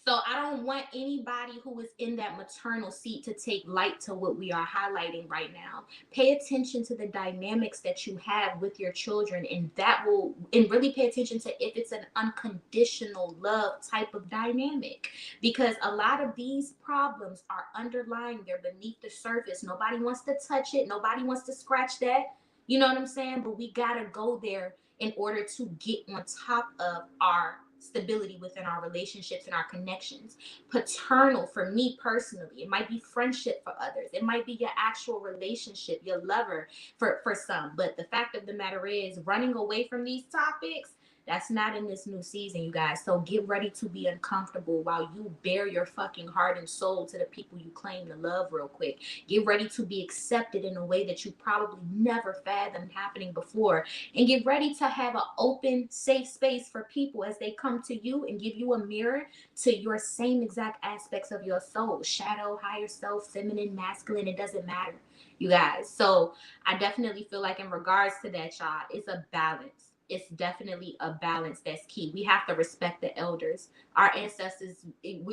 So I don't want anybody who is in that maternal seat to take light to what we are highlighting right now. Pay attention to the dynamics that you have with your children, and that will, and really pay attention to if it's an unconditional love type of dynamic, because a lot of these problems are underlying, they're beneath the surface. Nobody wants to touch it. Nobody wants to scratch that. You know what I'm saying? But we got to go there in order to get on top of our stability within our relationships and our connections. Paternal, for me personally, it might be friendship for others. It might be your actual relationship, your lover for some. But the fact of the matter is, running away from these topics, that's not in this new season, you guys. So get ready to be uncomfortable while you bare your fucking heart and soul to the people you claim to love real quick. Get ready to be accepted in a way that you probably never fathomed happening before. And get ready to have an open, safe space for people as they come to you and give you a mirror to your same exact aspects of your soul. Shadow, higher self, feminine, masculine, it doesn't matter, you guys. So I definitely feel like in regards to that, y'all, it's a balance. It's definitely a balance that's key. We have to respect the elders. Our ancestors,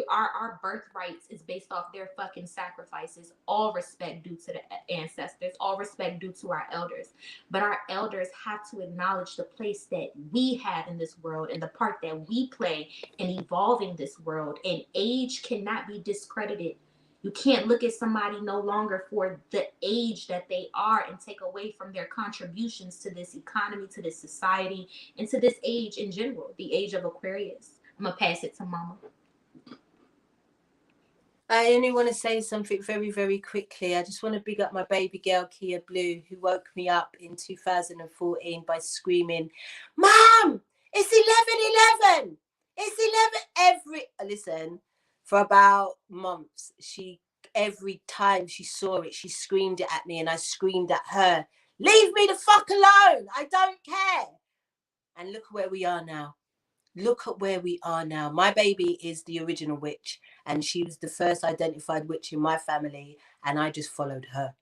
our birthrights is based off their fucking sacrifices. All respect due to the ancestors, all respect due to our elders. But our elders have to acknowledge the place that we have in this world and the part that we play in evolving this world. And age cannot be discredited. You can't look at somebody no longer for the age that they are and take away from their contributions to this economy, to this society, and to this age in general, the age of Aquarius. I'm going to pass it to Mama. I only want to say something very, very quickly. I just want to big up my baby girl, Kia Blue, who woke me up in 2014 by screaming, "Mom, it's 11:11. It's 11." Listen, for about months, every time she saw it, she screamed it at me, and I screamed at her, "Leave me the fuck alone. I don't care." And look where we are now. Look at where we are now. My baby is the original witch, and she was the first identified witch in my family, and I just followed her.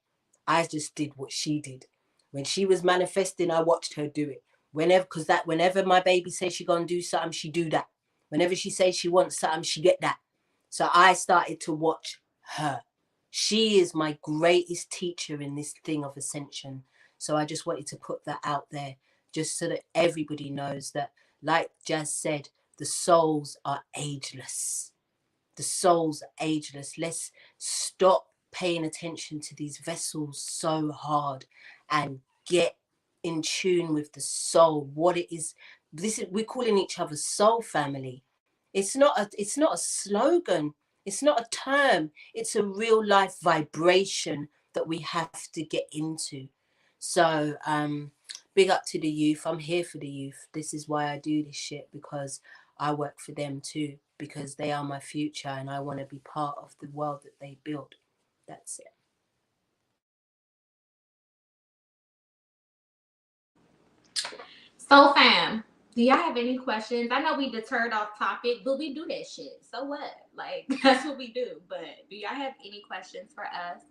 I just did what she did. When she was manifesting, I watched her do it. Whenever my baby says she gonna do something, she do that. Whenever she says she wants something, she get that. So I started to watch her. She is my greatest teacher in this thing of ascension. So I just wanted to put that out there, just so that everybody knows that, like Jazz said, the souls are ageless. The souls are ageless. Let's stop paying attention to these vessels so hard and get in tune with the soul. What it is, we're calling each other soul family. It's not a slogan. It's not a term. It's a real life vibration that we have to get into. So big up to the youth. I'm here for the youth. This is why I do this shit, because I work for them too, because they are my future and I want to be part of the world that they build. That's it. So, fam, do y'all have any questions? I know we deterred off topic, but we do that shit. So what? Like, that's what we do. But do y'all have any questions for us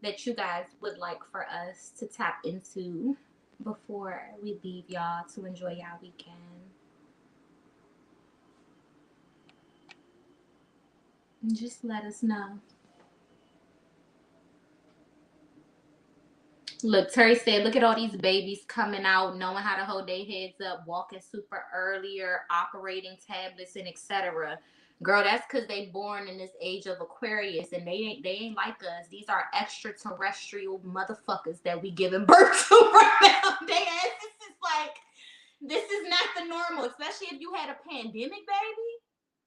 that you guys would like for us to tap into before we leave y'all to enjoy y'all weekend? Just let us know. Look, Terry said, look at all these babies coming out, knowing how to hold their heads up, walking super earlier, operating tablets, and etc. Girl, that's because they born in this age of Aquarius, and they ain't like us. These are extraterrestrial motherfuckers that we giving birth to right now. They asses is like, this is not the normal, especially if you had a pandemic, baby.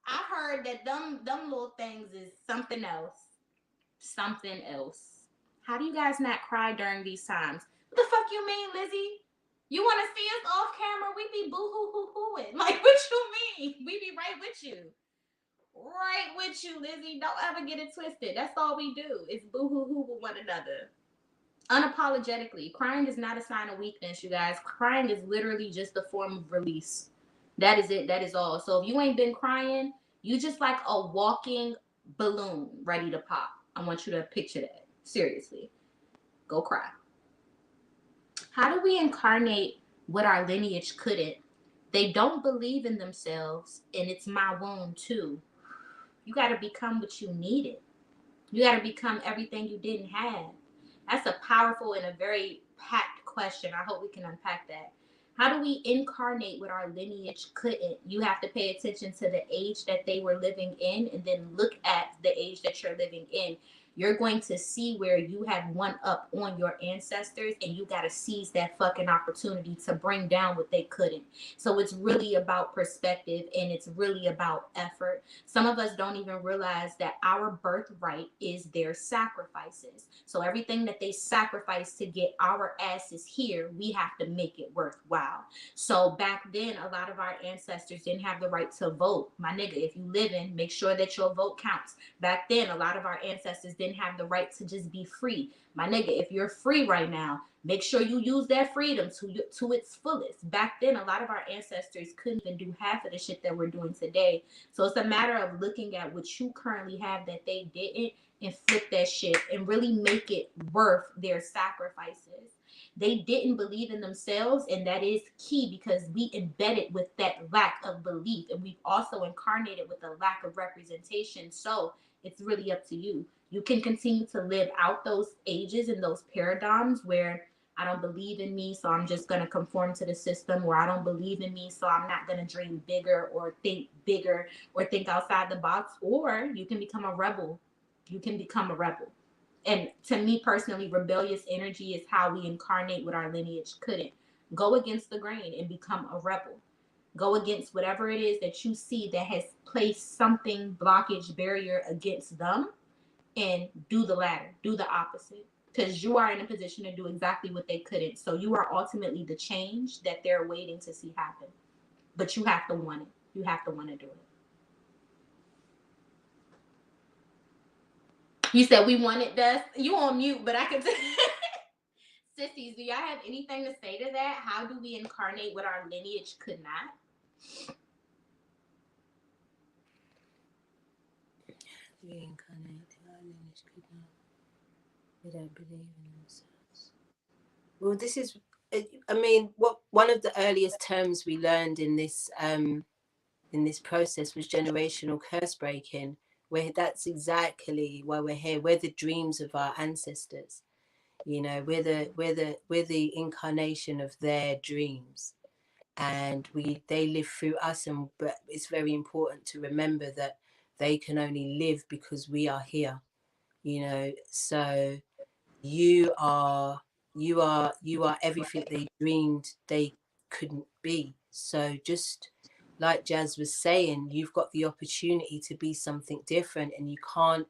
I heard that them little things is something else. Something else. How do you guys not cry during these times? What the fuck you mean, Lizzie? You want to see us off camera? We be boo-hoo-hoo-hooing. Like, what you mean? We be right with you. Right with you, Lizzie. Don't ever get it twisted. That's all we do. Is boo-hoo-hoo with one another. Unapologetically. Crying is not a sign of weakness, you guys. Crying is literally just a form of release. That is it. That is all. So if you ain't been crying, you just like a walking balloon ready to pop. I want you to picture that. Seriously. Go cry. How do we incarnate what our lineage couldn't? They don't believe in themselves, and it's my wound too. You got to become what you needed. You got to become everything you didn't have. That's a powerful and a very packed question. I hope we can unpack that. How do we incarnate what our lineage couldn't? You have to pay attention to the age that they were living in, and then look at the age that you're living in. You're going to see where you have one up on your ancestors, and you got to seize that fucking opportunity to bring down what they couldn't. So it's really about perspective, and it's really about effort. Some of us don't even realize that our birthright is their sacrifices. So everything that they sacrifice to get our asses here, we have to make it worthwhile. So back then, a lot of our ancestors didn't have the right to vote. My nigga, if you live in, make sure that your vote counts. Back then, a lot of our ancestors didn't have the right to just be free. My nigga, if you're free right now, make sure you use that freedom to its fullest. Back then, a lot of our ancestors couldn't even do half of the shit that we're doing today. So it's a matter of looking at what you currently have that they didn't, and flip that shit and really make it worth their sacrifices. They didn't believe in themselves, and that is key because we embedded with that lack of belief, and we've also incarnated with a lack of representation. So it's really up to you. You can continue to live out those ages and those paradigms where I don't believe in me, so I'm just going to conform to the system, or I don't believe in me, so I'm not going to dream bigger or think outside the box. Or you can become a rebel. You can become a rebel. And to me personally, rebellious energy is how we incarnate what our lineage couldn't. Go against the grain and become a rebel. Go against whatever it is that you see that has placed something, blockage, barrier against them, and do the latter, do the opposite. Because you are in a position to do exactly what they couldn't. So you are ultimately the change that they're waiting to see happen. But you have to want it. You have to want to do it. You said we want it, Dust. You on mute, but I can tell. Sissies, do y'all have anything to say to that? How do we incarnate what our lineage could not? Reincarnate our lineage could not. They don't believe in themselves. Well, this is, I mean, what one of the earliest terms we learned in this process was generational curse breaking, where that's exactly why we're here. We're the dreams of our ancestors. You know, we're the incarnation of their dreams, and they live through us. And but it's very important to remember that they can only live because we are here. You know, so you are everything they dreamed they couldn't be. So just like Jazz was saying, you've got the opportunity to be something different, and you can't,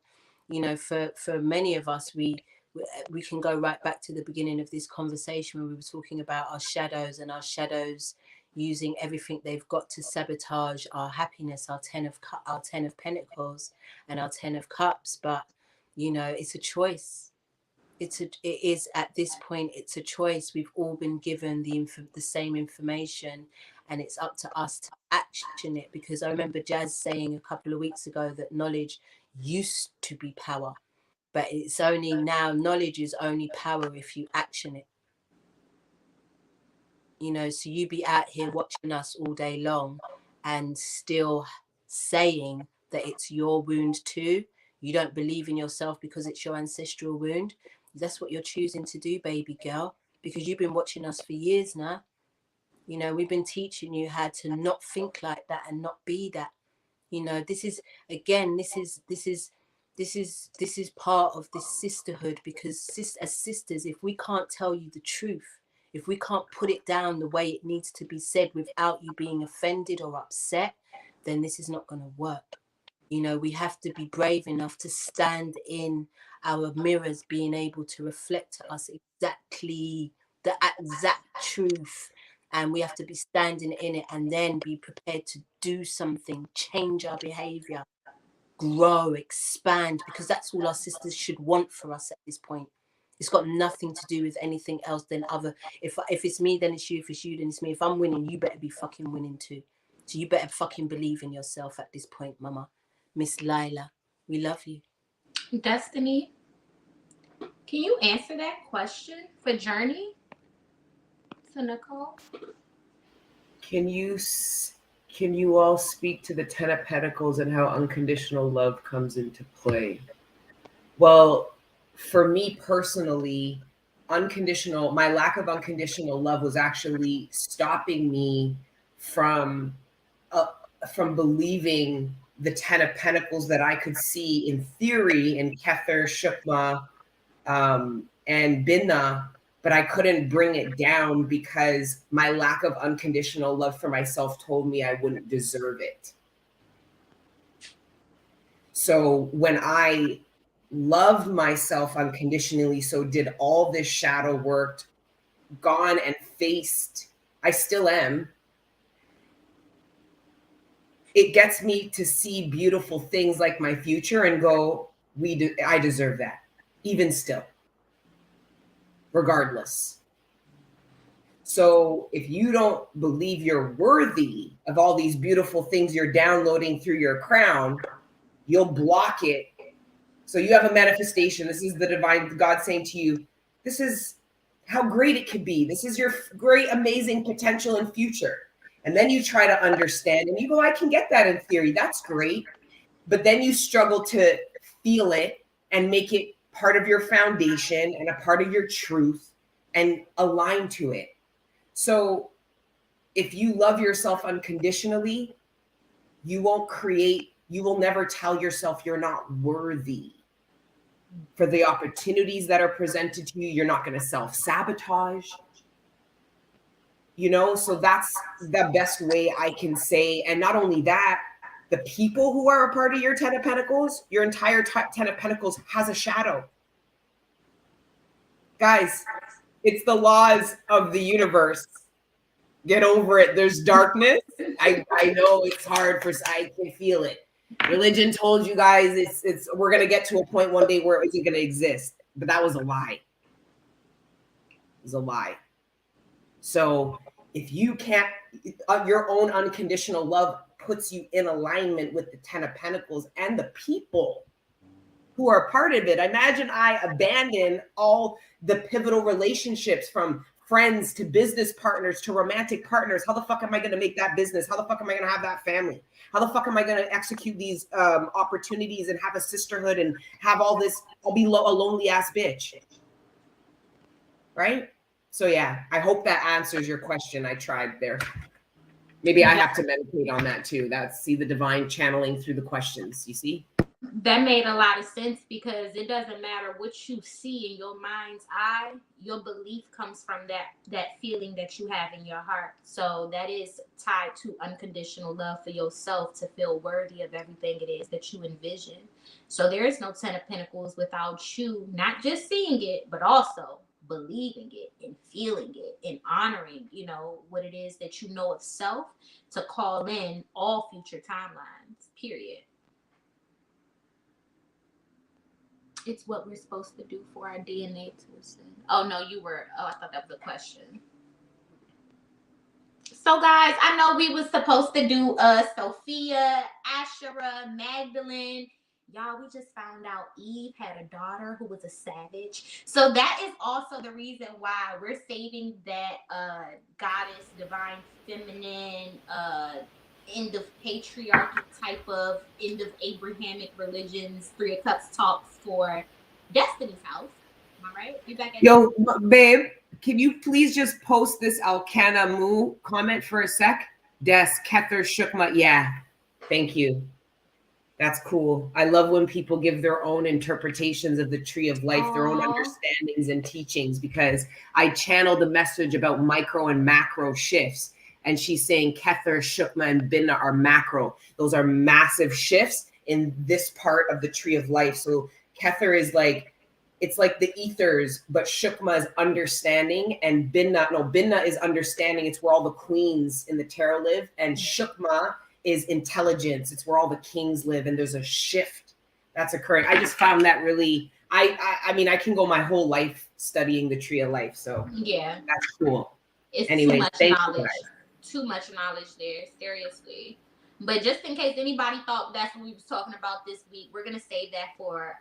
you know, for many of us, we can go right back to the beginning of this conversation when we were talking about our shadows, and our shadows using everything they've got to sabotage our happiness, our 10 of Pentacles and our 10 of Cups. But you know, it's a choice. It is at this point, it's a choice. We've all been given the same information, and it's up to us to action it. Because I remember Jazz saying a couple of weeks ago that knowledge used to be power, but it's only now, knowledge is only power if you action it. You know, so you be out here watching us all day long and still saying that it's your wound too. You don't believe in yourself because it's your ancestral wound. That's what you're choosing to do, baby girl, because you've been watching us for years now. You know, we've been teaching you how to not think like that and not be that. You know, this is, again, this is part of this sisterhood, because as sisters, if we can't tell you the truth, if we can't put it down the way it needs to be said without you being offended or upset, then this is not going to work. You know, we have to be brave enough to stand in our mirrors, being able to reflect to us exactly the exact truth. And we have to be standing in it, and then be prepared to do something, change our behavior, grow, expand, because that's all our sisters should want for us at this point. It's got nothing to do with anything else than other. If it's me, then it's you. If it's you, then it's me. If I'm winning, you better be fucking winning too. So you better fucking believe in yourself at this point, mama. Miss Lila, we love you. Destiny, can you answer that question for Journey? To Nicole? Can you all speak to the Ten of Pentacles and how unconditional love comes into play? Well, for me personally, my lack of unconditional love was actually stopping me from believing the Ten of Pentacles that I could see in theory in Kether, Shukma, and Binna, but I couldn't bring it down because my lack of unconditional love for myself told me I wouldn't deserve it. So when I loved myself unconditionally, so did all this shadow work, gone and faced, I still am. It gets me to see beautiful things like my future and go, I deserve that, even still, regardless. So if you don't believe you're worthy of all these beautiful things you're downloading through your crown, you'll block it. So you have a manifestation. This is the divine God saying to you, this is how great it could be. This is your great, amazing potential and future. And then you try to understand and you go, I can get that in theory. That's great. But then you struggle to feel it and make it part of your foundation and a part of your truth and align to it. So if you love yourself unconditionally, you will never tell yourself you're not worthy for the opportunities that are presented to you. You're not going to self-sabotage. You know, so that's the best way I can say. And not only that, the people who are a part of your Ten of Pentacles, your entire Ten of Pentacles has a shadow. Guys, it's the laws of the universe. Get over it. There's darkness. I know it's hard I can feel it. Religion told you guys we're going to get to a point one day where it isn't going to exist. But that was a lie. It was a lie. So if you can't, your own unconditional love puts you in alignment with the Ten of Pentacles and the people who are part of it. Imagine I abandon all the pivotal relationships, from friends to business partners to romantic partners. How the fuck am I going to make that business? How the fuck am I going to have that family? How the fuck am I going to execute these opportunities and have a sisterhood and have all this? I'll be a lonely ass bitch. Right? So yeah, I hope that answers your question. I tried there. Maybe I have to meditate on that too. See the divine channeling through the questions. You see? That made a lot of sense, because it doesn't matter what you see in your mind's eye. Your belief comes from that feeling that you have in your heart. So that is tied to unconditional love for yourself, to feel worthy of everything it is that you envision. So there is no Ten of Pentacles without you not just seeing it, but also believing it and feeling it and honoring, what it is that you know of self, to call in all future timelines, period. It's what we're supposed to do for our DNA to ascend. Oh, no, I thought that was a question. So, guys, I know we was supposed to do Sophia, Asherah, Magdalene. Y'all, we just found out Eve had a daughter who was a savage. So that is also the reason why we're saving that goddess, divine feminine, end of patriarchy type of end of Abrahamic religions, Three of Cups talks for Destiny's house. Am I right? You back at Yo, babe, can you please just post this Alcana Mu comment for a sec? Des Kether Shukma. Yeah, thank you. That's cool. I love when people give their own interpretations of the tree of life, their own Aw. understandings and teachings, because I channeled the message about micro and macro shifts. And she's saying Kether, Shukma, and Binna are macro. Those are massive shifts in this part of the tree of life. So Kether is like, it's like the ethers, but Shukma is understanding, and Binna is understanding. It's where all the queens in the tarot live, and Shukma is intelligence. It's where all the kings live, and there's a shift that's occurring. I just found that really, I mean, I can go my whole life studying the tree of life. So Yeah, that's cool. it's Anyway, too much thank you, knowledge. guys. Too much knowledge there, seriously. But just in case anybody thought that's what we was talking about this week, we're gonna save that for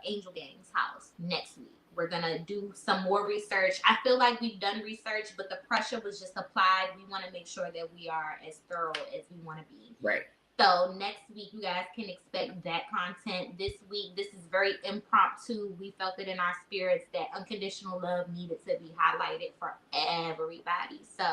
Angel Gang's house next week. We're gonna do some more research. I feel like we've done research, but the pressure was just applied. We want to make sure that we are as thorough as we want to be. Right. So next week, you guys can expect that content. This week, this is very impromptu. We felt it in our spirits that unconditional love needed to be highlighted for everybody. So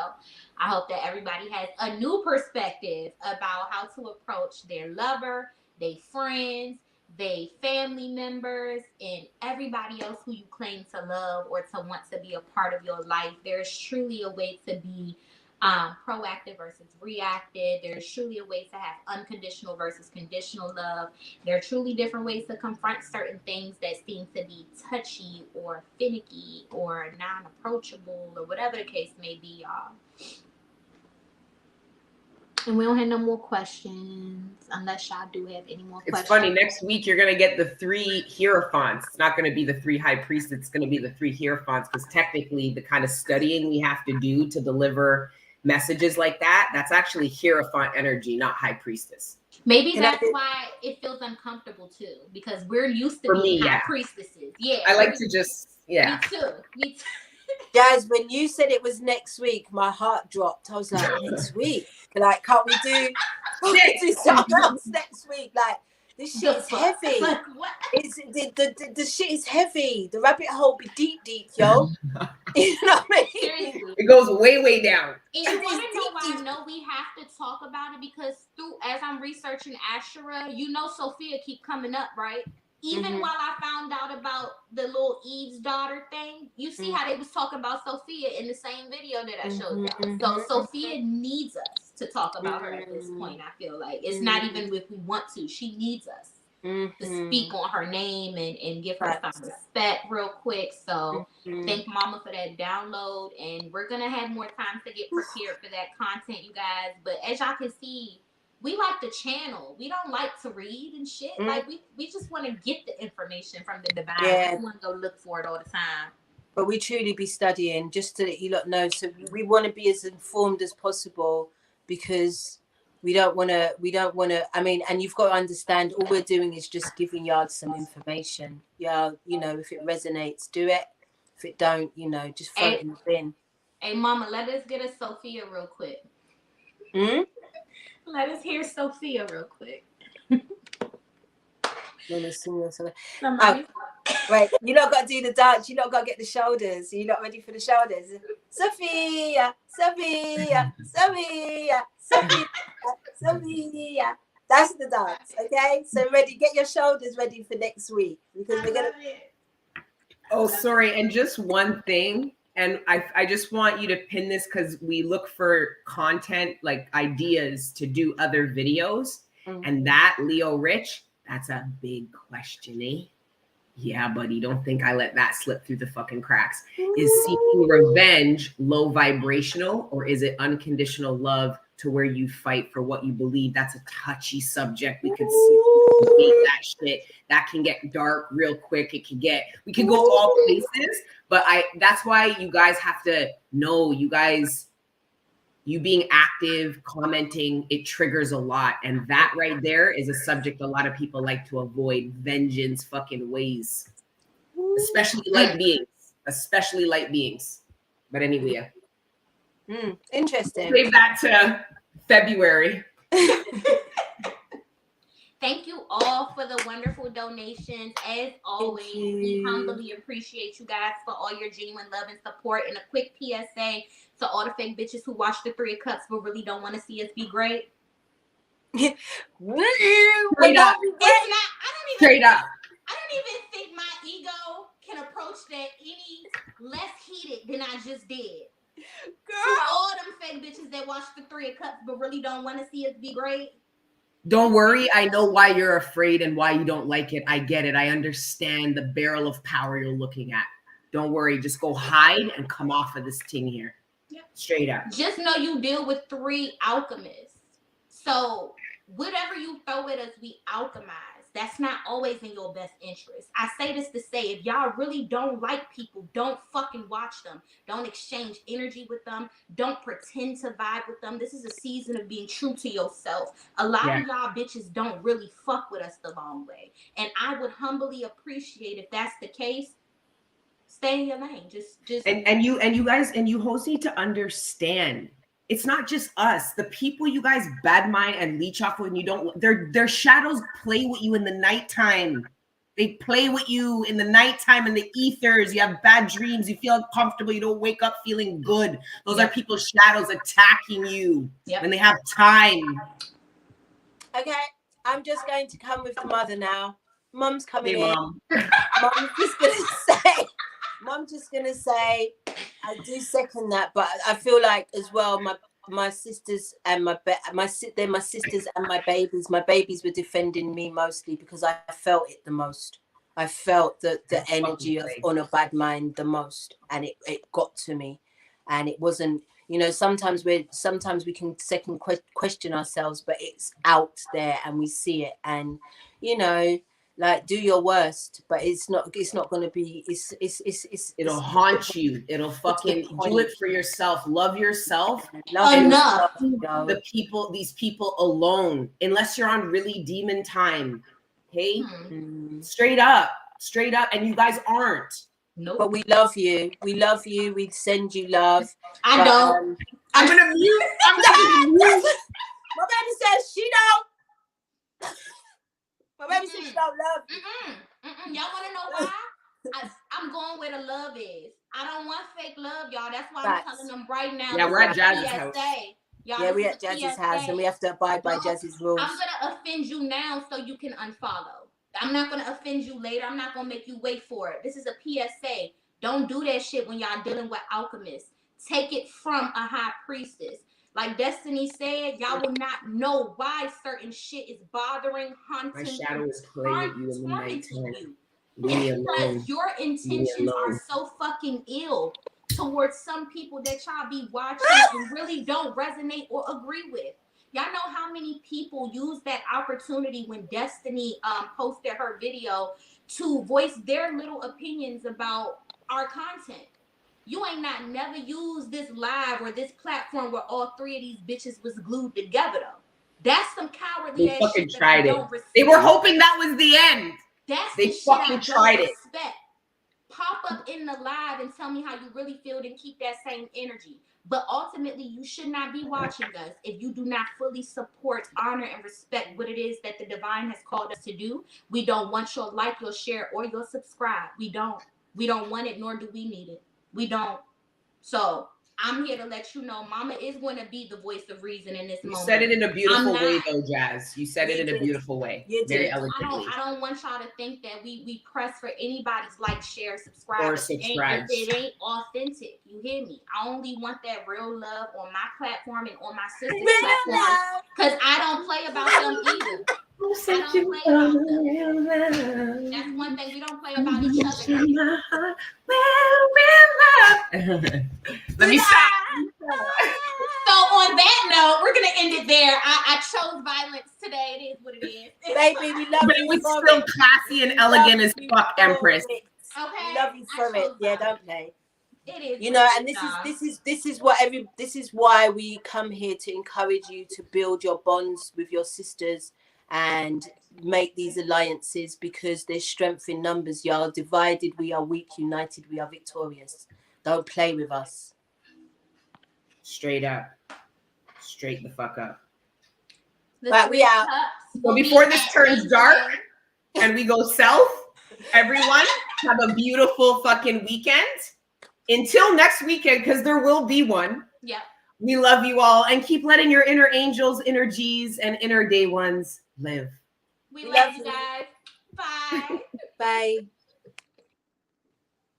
I hope that everybody has a new perspective about how to approach their lover, their friends, their family members, and everybody else who you claim to love or to want to be a part of your life. There's truly a way to be proactive versus reactive. There's truly a way to have unconditional versus conditional love. There are truly different ways to confront certain things that seem to be touchy or finicky or non-approachable or whatever the case may be, y'all. And we don't have no more questions unless y'all do have any more questions. It's funny. Next week, you're going to get the 3 Hierophants. It's not going to be the 3 high priests. It's going to be the 3 Hierophants, because technically the kind of studying we have to do to deliver messages like that, that's actually Hierophant energy, not high priestess. Maybe that's why it feels uncomfortable too, because we're used to being high priestesses. Yeah. I like to just, Me too. Guys, when you said it was next week, my heart dropped. I was like, next week? Like, can't we do something else next week? Like, this shit is heavy. Like, what? It's the shit is heavy. The rabbit hole be deep, yo. You know what I mean? Seriously. It goes way down. And you want to know why I know we have to talk about it? Because as I'm researching Asherah, you know Sophia keep coming up, right? Even while I found out about the little Eve's daughter thing, you see how they was talking about Sophia in the same video that I showed y'all. So Sophia needs us to talk about her at this point. I feel like it's not even if we want to. She needs us to speak on her name and give her some respect real quick. So thank Mama for that download, and we're gonna have more time to get prepared for that content, you guys. But as y'all can see, we like to channel. We don't like to read and shit. Like we just want to get the information from the divine. Yeah. We want to go look for it all the time. But we truly be studying, just to let you lot know. So we want to be as informed as possible, because we don't want to, I mean, and you've got to understand, all we're doing is just giving y'all some information. Yeah, you know, if it resonates, do it. If it don't, you know, just throw it in the bin. Hey, Mama, let us get a Sophia real quick. Let us hear Sophia real quick. Let me see. Right, you lot got to do the dance. You lot got to get the shoulders. Are you not ready for the shoulders? Sophia, Sophia, Sophia, Sophia, Sophia. That's the dance, okay? So ready, get your shoulders ready for next week, because we're gonna. Oh, sorry, and just one thing. And I just want you to pin this, because we look for content, like ideas to do other videos. And that, Leo Rich, that's a big question, eh? Yeah, buddy, don't think I let that slip through the fucking cracks. Is seeking revenge low vibrational, or is it unconditional love to where you fight for what you believe? That's a touchy subject. We could see that shit. That can get dark real quick. We can go all places, but that's why you guys have to know, you being active, commenting, it triggers a lot. And that right there is a subject a lot of people like to avoid. Vengeance fucking ways. Especially light beings. But anyway. Interesting. Save that to February. Thank you all for the wonderful donations. As always, we humbly appreciate you guys for all your genuine love and support. And a quick PSA to all the fake bitches who watch the 3 of Cups but really don't want to see us be great. Straight up. It's not. I Straight up. don't even think my ego can approach that any less heated than I just did. Girl. To all them fake bitches that watch the 3 of Cups but really don't want to see us be great. Don't worry. I know why you're afraid and why you don't like it. I get it. I understand the barrel of power you're looking at. Don't worry. Just go hide and come off of this thing here. Yep. Straight up. Just know you deal with 3 alchemists. So whatever you throw at us, we alchemize. That's not always in your best interest. I say this to say, if y'all really don't like people, don't fucking watch them. Don't exchange energy with them. Don't pretend to vibe with them. This is a season of being true to yourself. A lot of y'all bitches don't really fuck with us the long way. And I would humbly appreciate if that's the case. Stay in your lane. Just and you guys and you hosts need to understand. It's not just us. The people you guys bad mind and leech off when you don't, their shadows play with you in the nighttime. They play with you in the nighttime in the ethers. You have bad dreams. You feel uncomfortable. You don't wake up feeling good. Those are people's shadows attacking you when they have time. Okay, I'm just going to come with the mother now. Mum's coming in. Mom. Mom's just gonna say, I do second that, but I feel like as well, my sisters and they're my sisters and my babies. My babies were defending me mostly because I felt it the most. I felt the energy of on a bad mind the most, and it got to me, and it wasn't. You know, sometimes we can second question ourselves, but it's out there and we see it, and you know. Like, do your worst, but it's not going to be, it'll haunt you. It'll fucking do it for yourself. Love yourself. Enough. These people alone, unless you're on really demon time. Okay. Straight up. And you guys aren't. Nope. But we love you. We send you love. I don't. I'm going to mute. My baby says she don't. My baby says she don't love you. Y'all want to know why? I'm going where the love is. I don't want fake love, y'all. That's why I'm telling them right now. Yeah, we're at Jazz's house. Yeah, we're at Jazz's house, and we have to abide by Jazz's rules. I'm going to offend you now so you can unfollow. I'm not going to offend you later. I'm not going to make you wait for it. This is a PSA. Don't do that shit when y'all dealing with alchemists. Take it from a high priestess. Like Destiny said, y'all will not know why certain shit is bothering, haunting, my shadow is playing with you in the nighttime. Because your intentions are so fucking ill towards some people that y'all be watching and really don't resonate or agree with. Y'all know how many people use that opportunity when Destiny posted her video to voice their little opinions about our content. You ain't never used this live or this platform where all 3 of these bitches was glued together though. That's some cowardly ass shit that I don't respect. They were hoping that was the end. They fucking tried it. Pop up in the live and tell me how you really feel and keep that same energy. But ultimately, you should not be watching us if you do not fully support, honor, and respect what it is that the divine has called us to do. We don't want your like, your share, or your subscribe. We don't want it, nor do we need it. We don't. So I'm here to let you know Mama is going to be the voice of reason in this moment. You said it in a beautiful way, though, Jazz. You said it in a beautiful way. Very elegantly. I don't want y'all to think that we press for anybody's like, share, subscribe. Or subscribe. It ain't authentic. You hear me? I only want that real love on my platform and on my sister's platform. Because I don't play about them either. I don't play about them. That's one thing. We don't play about each other. Let me stop. So on that note, we're gonna end it there. I chose violence today. It is what it is. Baby, we love you. But it's still classy and elegant as fuck, Empress. Okay. We love you for it. Yeah, don't play. It is. You know, and this is why we come here to encourage you to build your bonds with your sisters and make these alliances, because there's strength in numbers, y'all. Divided we are weak, united we are victorious. Don't play with us. Straight up. Straight the fuck up. Right, we out. So before this turns dark and we go south, everyone have a beautiful fucking weekend. Until next weekend, because there will be one. Yeah. We love you all, and keep letting your inner angels, inner G's, and inner day ones live. We love you guys. Bye. Bye.